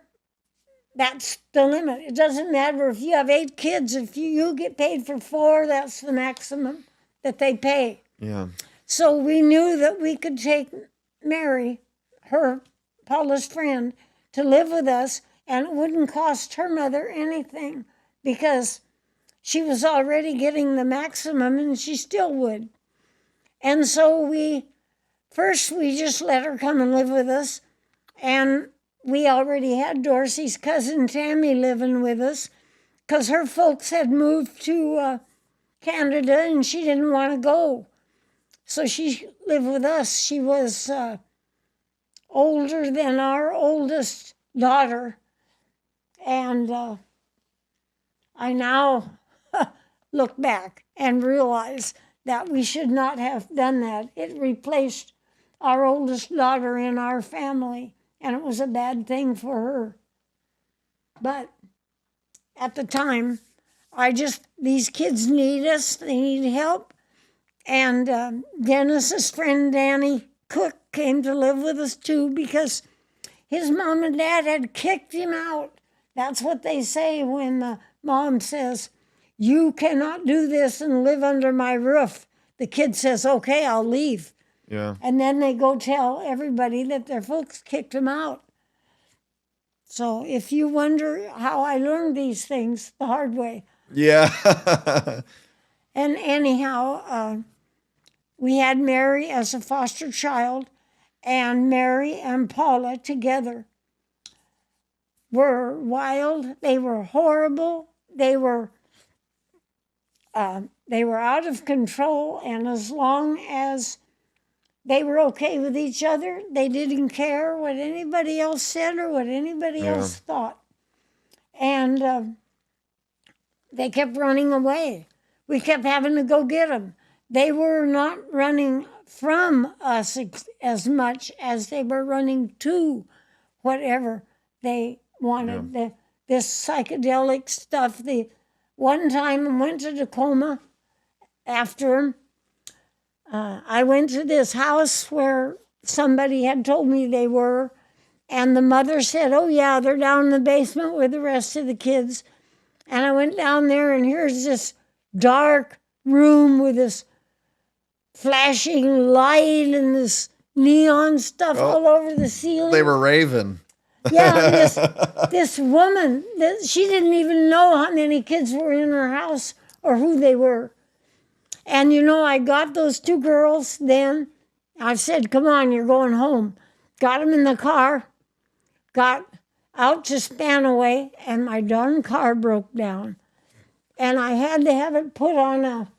that's the limit. It doesn't matter if you have 8 kids. If you get paid for 4, that's the maximum. that they pay. Yeah. So we knew that we could take Mary, Paula's friend, to live with us, and it wouldn't cost her mother anything because she was already getting the maximum and she still would. And so we just let her come and live with us, and we already had Dorsey's cousin Tammy living with us because her folks had moved to Canada and she didn't want to go. So she lived with us. She was older than our oldest daughter. And I now look back and realize that we should not have done that. It replaced our oldest daughter in our family, and it was a bad thing for her. But at the time, these kids need us, they need help. And Dennis's friend Danny Cook came to live with us too because his mom and dad had kicked him out. That's what they say when the mom says, "You cannot do this and live under my roof." The kid says, "Okay, I'll leave." Yeah. And then they go tell everybody that their folks kicked them out. So if you wonder how I learned these things the hard way. Yeah. And anyhow, we had Mary as a foster child, and Mary and Paula together were wild. They were horrible. They were out of control, and as long as they were okay with each other, they didn't care what anybody else said or what anybody else thought. And they kept running away. We kept having to go get them. They were not running from us as much as they were running to whatever they wanted. Yeah. This psychedelic stuff. The one time I went to Tacoma after him. I went to this house where somebody had told me they were, and the mother said, "Oh yeah, they're down in the basement with the rest of the kids." And I went down there, and here's this dark room with this flashing light and this neon stuff all over the ceiling. They were raving. Yeah, this woman, she didn't even know how many kids were in her house or who they were. And I got those two girls then. I said, "Come on, you're going home." Got them in the car, got out to Spanaway, and my darn car broke down. And I had to have it put on a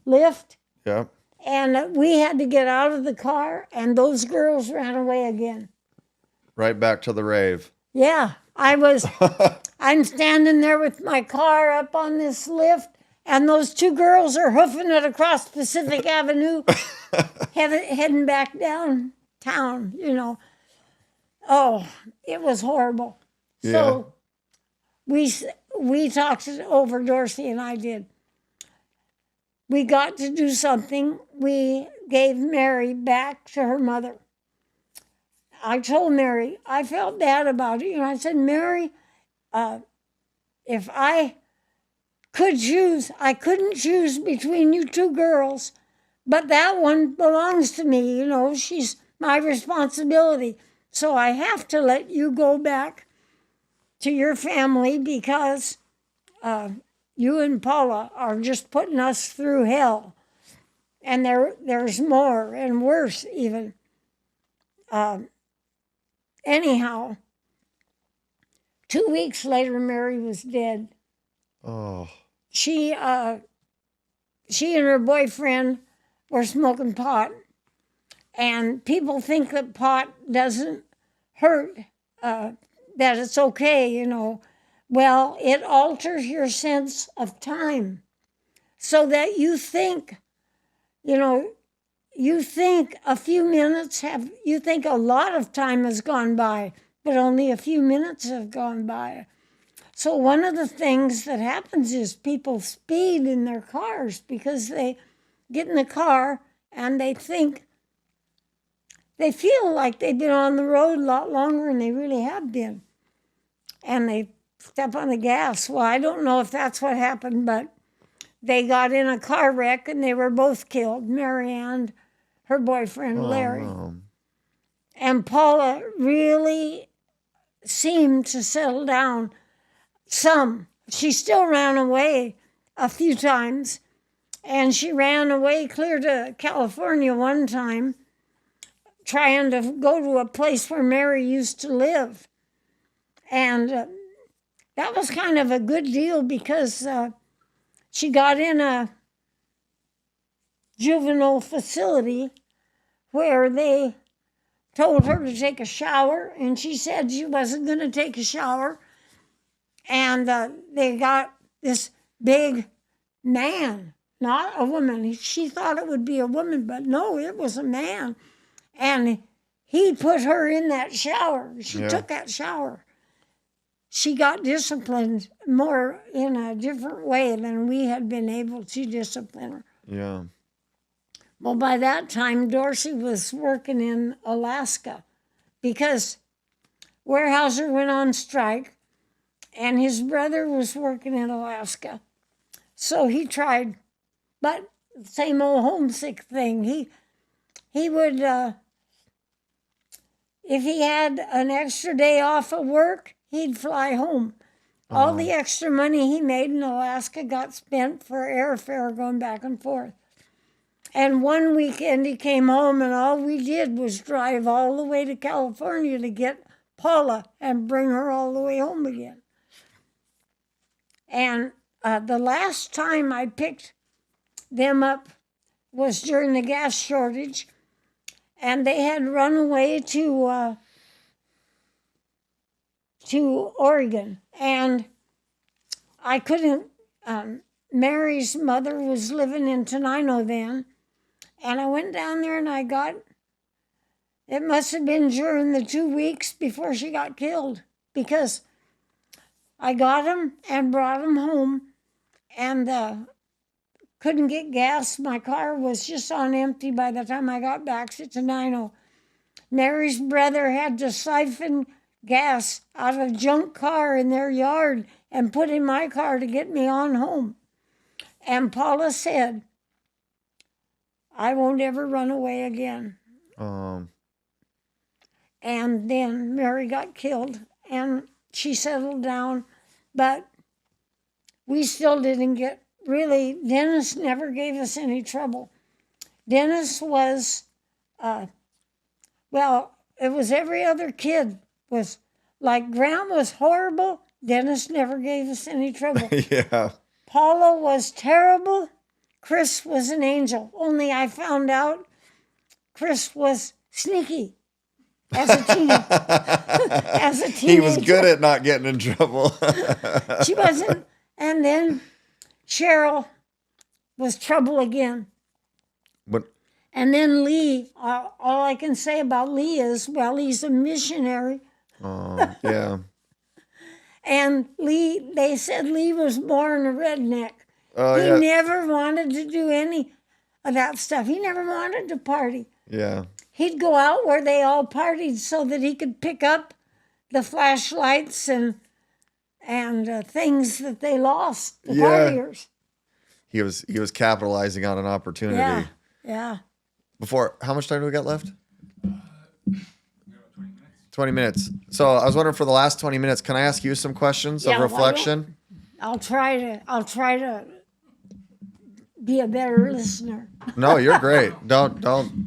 lift. Yeah. And we had to get out of the car, and those girls ran away again. Right back to the rave. Yeah, I'm standing there with my car up on this lift, and those two girls are hoofing it across Pacific Avenue, heading back downtown, Oh, it was horrible. Yeah. So we talked it over, Dorsey and I did. We got to do something. We gave Mary back to her mother. I told Mary, I felt bad about it. I said, "Mary, if I could choose, I couldn't choose between you two girls, but that one belongs to me. She's my responsibility. So I have to let you go back to your family because you and Paula are just putting us through hell. And there's more and worse even." Anyhow, 2 weeks later, Mary was dead. Oh. She and her boyfriend were smoking pot. And people think that pot doesn't hurt, that it's okay, Well, it alters your sense of time so that you think, you think a few minutes you think a lot of time has gone by, but only a few minutes have gone by. So one of the things that happens is people speed in their cars because they get in the car and they feel like they've been on the road a lot longer than they really have been. And they step on the gas. Well, I don't know if that's what happened, but they got in a car wreck and they were both killed, Mary and her boyfriend, Larry. Oh, And Paula really seemed to settle down some. She still ran away a few times, and she ran away clear to California one time, trying to go to a place where Mary used to live. And that was kind of a good deal because she got in a juvenile facility where they told her to take a shower, and she said she wasn't going to take a shower. And they got this big man, not a woman. She thought it would be a woman, but no, it was a man. And he put her in that shower. She took that shower. She got disciplined more in a different way than we had been able to discipline her. yeah. Well, by that time, Dorsey was working in Alaska because Weyerhaeuser went on strike and his brother was working in Alaska. So he tried, but same old homesick thing. He would, if he had an extra day off of work, he'd fly home. All the extra money he made in Alaska got spent for airfare going back and forth. And one weekend he came home and all we did was drive all the way to California to get Paula and bring her all the way home again. And the last time I picked them up was during the gas shortage, and they had run away to Oregon. And I couldn't, Mary's mother was living in Tenino then, and I went down there and I got, it must have been during the 2 weeks before she got killed, because I got him and brought him home and couldn't get gas. My car was just on empty by the time I got back to Tenino. Mary's brother had to siphon gas out of a junk car in their yard and put in my car to get me on home. And Paula said, I won't ever run away again. And then Mary got killed and she settled down, but we still didn't get, really, Dennis never gave us any trouble. Dennis was, well, it was every other kid was, like Grant was horrible, Dennis never gave us any trouble. Yeah. Paula was terrible, Chris was an angel. Only I found out Chris was sneaky as a teenager. As a teenager. He was good at not getting in trouble. She wasn't. And then Cheryl was trouble again. But And then Lee, all I can say about Lee is, well, he's a missionary. yeah. And Lee, they said Lee was born a redneck. Oh, He yeah. never wanted to do any of that stuff. He never wanted to party. Yeah. He'd go out where they all partied so that he could pick up the flashlights and things that they lost, the Yeah. partiers. He was capitalizing on an opportunity. Yeah, yeah. Before, how much time do we got left? 20 minutes. So I was wondering, for the last 20 minutes, can I ask you some questions Yeah, of why reflection? I'll try to be a better listener. No, you're great. Don't.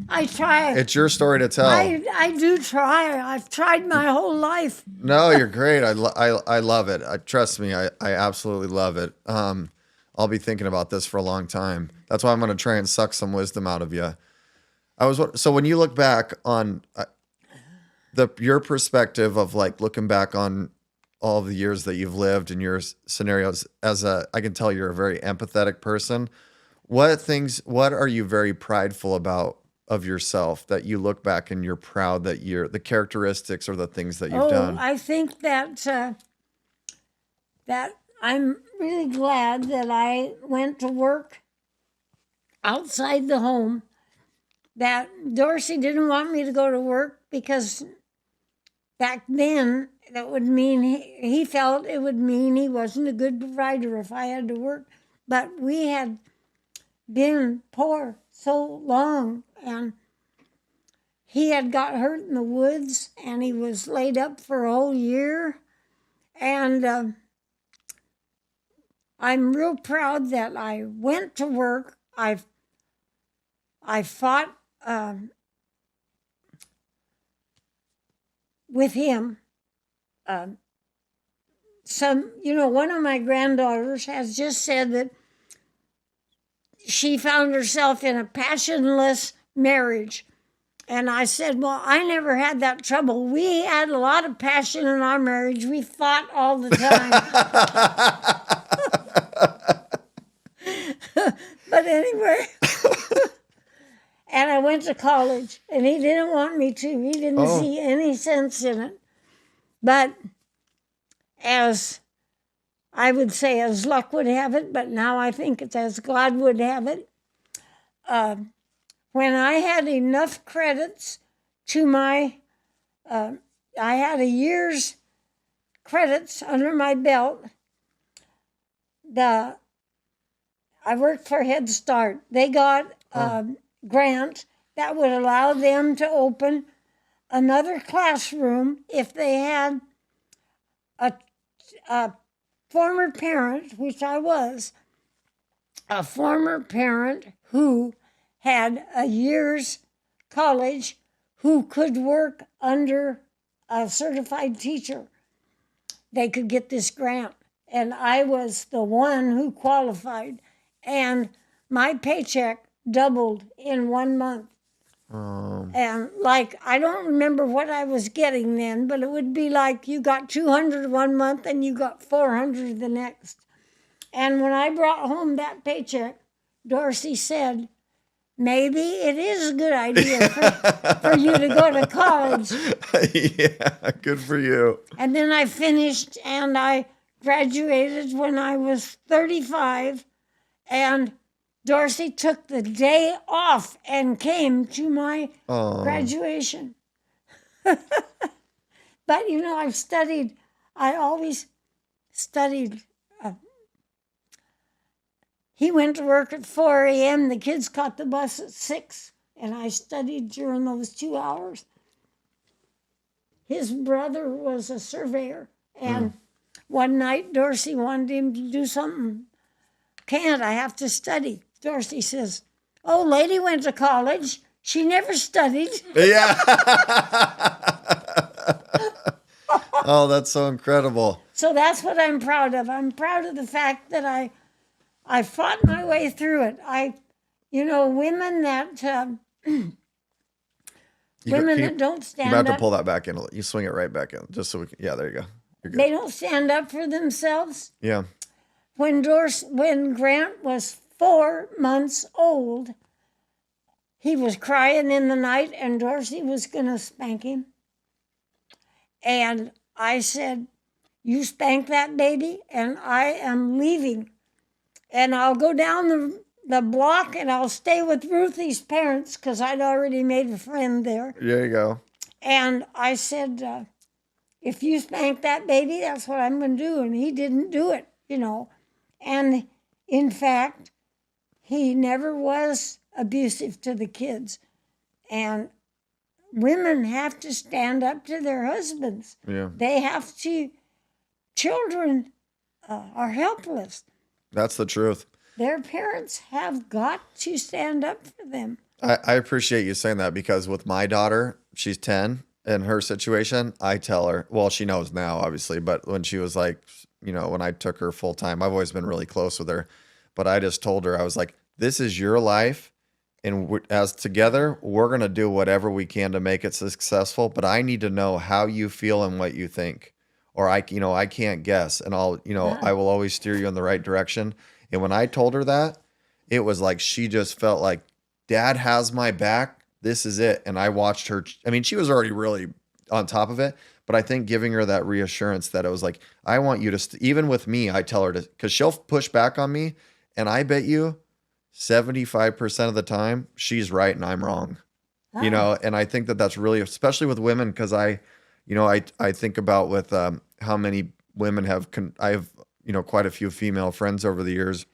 I try. It's your story to tell. I do try. I've tried my whole life. No, you're great. I love it. Trust me, I absolutely love it. I'll be thinking about this for a long time. That's why I'm going to try and suck some wisdom out of you. So when you look back on your perspective of like looking back on all of the years that you've lived and your scenarios, I can tell you're a very empathetic person. What are you very prideful about of yourself that you look back and you're proud that the characteristics or the things that you've done? I think that I'm really glad that I went to work outside the home, that Dorsey didn't want me to go to work because back then that would mean he felt it would mean he wasn't a good provider if I had to work. but we had been poor so long, and he had got hurt in the woods, and he was laid up for a whole year. And I'm real proud that I went to work. I fought with him. One of my granddaughters has just said that she found herself in a passionless marriage. And I said, well, I never had that trouble. We had a lot of passion in our marriage. We fought all the time. But anyway, and I went to college, and he didn't want me to. He didn't see any sense in it. But as I would say, as luck would have it, but now I think it's as God would have it, when I had enough credits to I had a year's credits under my belt. I worked for Head Start. They got a grant that would allow them to open another classroom if they had a former parent, which I was, a former parent who had a year's college who could work under a certified teacher. They could get this grant. And I was the one who qualified. And my paycheck doubled in 1 month. And I don't remember what I was getting then, but it would be like you got $200 1 month and you got $400 the next. And when I brought home that paycheck, Dorsey said, maybe it is a good idea for you to go to college. Yeah, good for you. And then I finished, and I graduated when I was 35, and Dorsey took the day off and came to my graduation. But, I always studied. He went to work at 4 a.m. The kids caught the bus at 6, and I studied during those 2 hours. His brother was a surveyor, and one night Dorsey wanted him to do something. Can't, I have to study. Dorsey says, oh, lady went to college. She never studied. Yeah. Oh, that's so incredible. So that's what I'm proud of. I'm proud of the fact that I fought my way through it. Women that that don't stand You up. have to pull that back in. You swing it right back in, just so we can. Yeah, there you go. You're good. They don't stand up for themselves. Yeah. When Grant was 4 months old, he was crying in the night, and Dorsey was going to spank him. And I said, you spank that baby, and I am leaving. And I'll go down the block, and I'll stay with Ruthie's parents, because I'd already made a friend there. There you go. And I said, if you spank that baby, that's what I'm going to do. And he didn't do it, And in fact, he never was abusive to the kids. And women have to stand up to their husbands. Yeah. They have to. Children are helpless. That's the truth. Their parents have got to stand up for them. I appreciate you saying that, because with my daughter, she's 10, in her situation, I tell her, well, she knows now, obviously, but when she was like, when I took her full time, I've always been really close with her, but I just told her, I was like, this is your life. And as together, we're going to do whatever we can to make it successful. But I need to know how you feel and what you think, or I can't guess. And I will always steer you in the right direction. And when I told her that, it was like, she just felt like Dad has my back. This is it. And I watched her. I mean, she was already really on top of it, but I think giving her that reassurance that it was like, I want you to, even with me, I tell her to, because she'll push back on me. And I bet you 75% of the time she's right and I'm wrong, and I think that that's really, especially with women, because I think about with how many women I have quite a few female friends over the years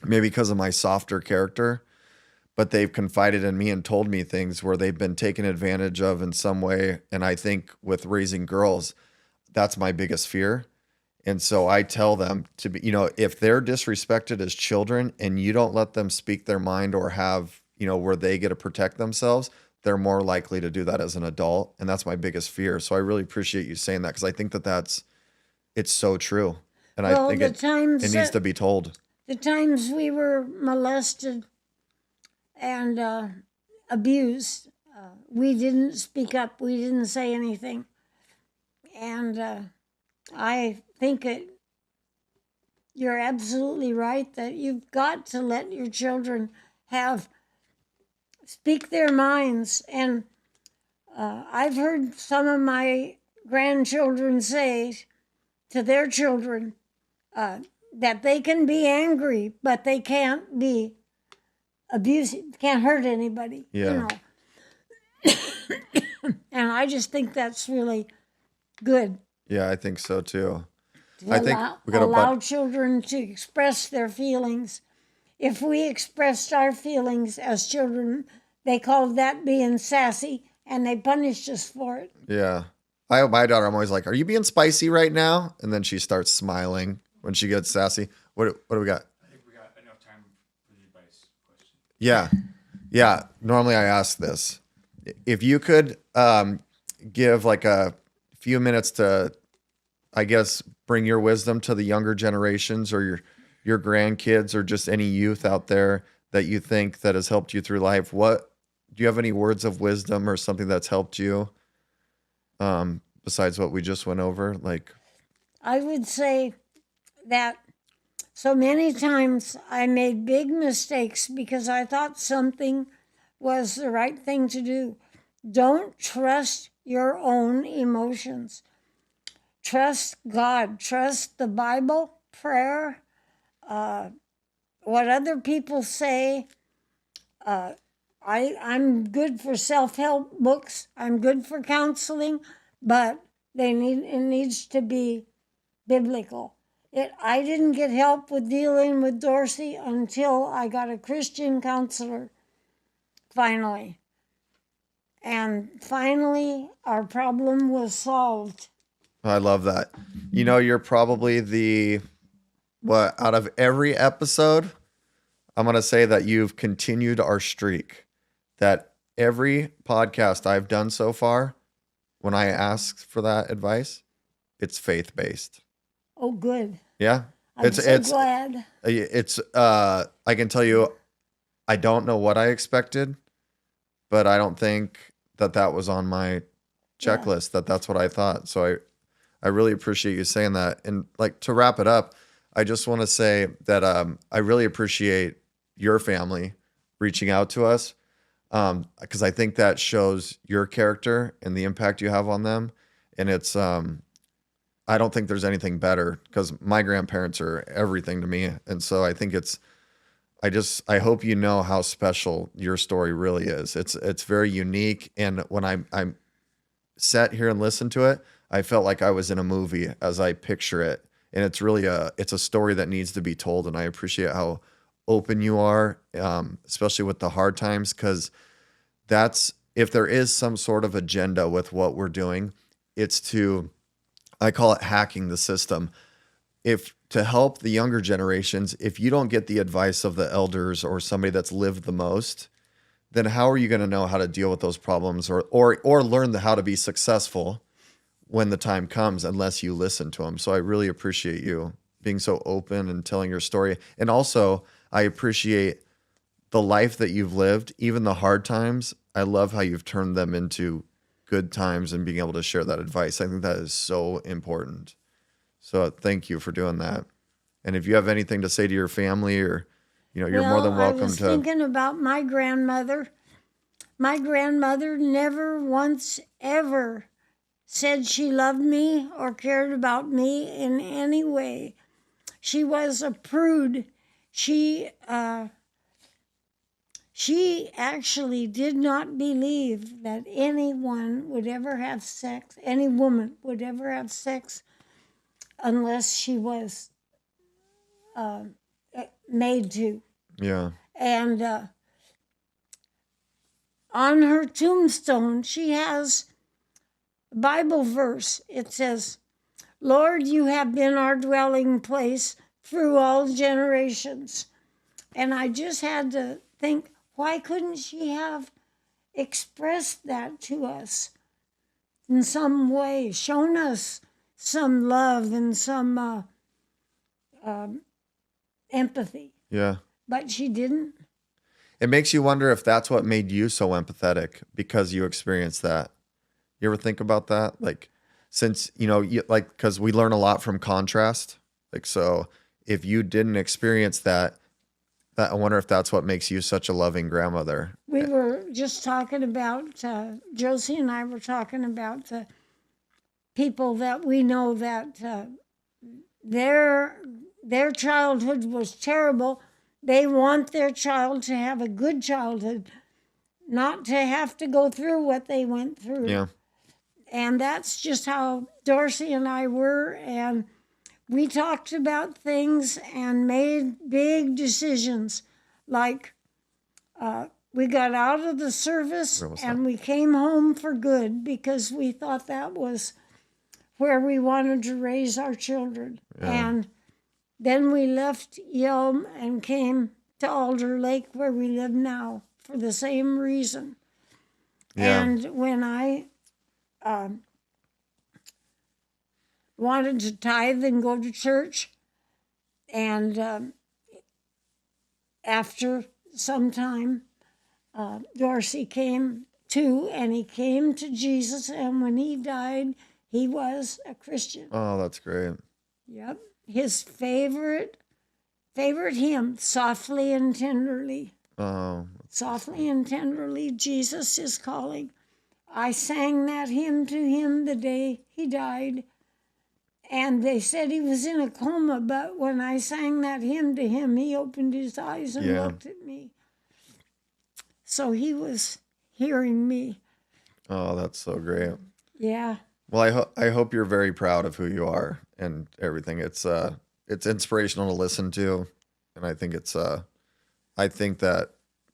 maybe because of my softer character, but they've confided in me and told me things where they've been taken advantage of in some way. And I think with raising girls, that's my biggest fear. And so I tell them to be, if they're disrespected as children and you don't let them speak their mind or have, where they get to protect themselves, they're more likely to do that as an adult. And that's my biggest fear. So I really appreciate you saying that, because I think it's so true. And I Well, think it needs to be told. the times we were molested and abused, we didn't speak up. We didn't say anything. And I think you're absolutely right that you've got to let your children speak their minds. And I've heard some of my grandchildren say to their children that they can be angry, but they can't be abusive, can't hurt anybody. Yeah. And I just think that's really good. Yeah, I think so too. To I think we got allow children to express their feelings. If we expressed our feelings as children, they called that being sassy, and they punished us for it. Yeah. My daughter, I'm always like, "Are you being spicy right now?" And then she starts smiling when she gets sassy. What do we got? I think we got enough time for the advice question. Yeah. Yeah. Normally I ask this. If you could give like a few minutes to, I guess, bring your wisdom to the younger generations or your grandkids or just any youth out there that you think that has helped you through life, what do you have any words of wisdom or something that's helped you besides what we just went over? Like, I would say that so many times I made big mistakes because I thought something was the right thing to do. Don't trust your own emotions. Trust God. Trust the Bible, prayer, what other people say. I'm good for self-help books. I'm good for counseling, but it needs to be biblical. I didn't get help with dealing with Dorsey until I got a Christian counselor, finally. And finally, our problem was solved. I love that. You're probably out of every episode, I'm going to say that you've continued our streak. That every podcast I've done so far, when I ask for that advice, it's faith-based. Oh, good. Yeah. I'm so glad. I can tell you, I don't know what I expected, but I don't think that was on my checklist, that's what I thought. So I really appreciate you saying that. And like, to wrap it up, I just want to say that I really appreciate your family reaching out to us, because I think that shows your character and the impact you have on them. And it's I don't think there's anything better, because my grandparents are everything to me. And so I think I hope you know how special your story really is. It's very unique. And when I sat here and listened to it, I felt like I was in a movie as I picture it. And it's really it's a story that needs to be told. And I appreciate how open you are, especially with the hard times, because if there is some sort of agenda with what we're doing, it's I call it hacking the system. To help the younger generations, if you don't get the advice of the elders or somebody that's lived the most, then how are you going to know how to deal with those problems or learn how to be successful when the time comes, unless you listen to them? So I really appreciate you being so open and telling your story. And also, I appreciate the life that you've lived, even the hard times. I love how you've turned them into good times and being able to share that advice. I think that is so important. So thank you for doing that. And if you have anything to say to your family, or, you're more than welcome to. I was thinking about my grandmother. My grandmother never once ever said she loved me or cared about me in any way. She was a prude. She actually did not believe that anyone would ever have sex, any woman would ever have sex, unless she was made to. Yeah. And on her tombstone, she has a Bible verse. It says, Lord, you have been our dwelling place through all generations. And I just had to think, why couldn't she have expressed that to us in some way, shown us some love and some empathy? Yeah. But she didn't. It makes you wonder if that's what made you so empathetic because you experienced that. You ever think about that? Like, since, like, because we learn a lot from contrast. Like, so if you didn't experience that, I wonder if that's what makes you such a loving grandmother. We were just talking about, Josie and I were talking about the people that we know that their childhood was terrible. They want their child to have a good childhood, not to have to go through what they went through. Yeah. And that's just how Dorsey and I were. And we talked about things and made big decisions. Like we got out of the service and we came home for good because we thought that was where we wanted to raise our children. Yeah. And then we left Yelm and came to Alder Lake where we live now for the same reason. Yeah. And when I wanted to tithe and go to church, and after some time, Dorsey came too, and he came to Jesus, and when he died, he was a Christian. Oh, that's great. Yep. His favorite hymn, Softly and Tenderly. Oh, Softly and tenderly, Jesus is calling. I sang that hymn to him the day he died. And they said he was in a coma, but when I sang that hymn to him, he opened his eyes and looked at me. So he was hearing me. oh, that's so great. Yeah. Well, I hope you're very proud of who you are and everything. It's inspirational to listen to, and I think I think that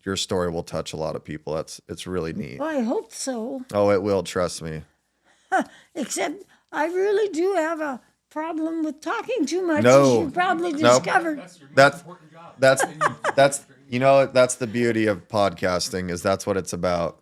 your story will touch a lot of people. It's really neat. Well, I hope so. Oh, it will. Trust me. Except I really do have a problem with talking too much, No. as you probably Nope. discovered. That's that's the beauty of podcasting is that's what it's about.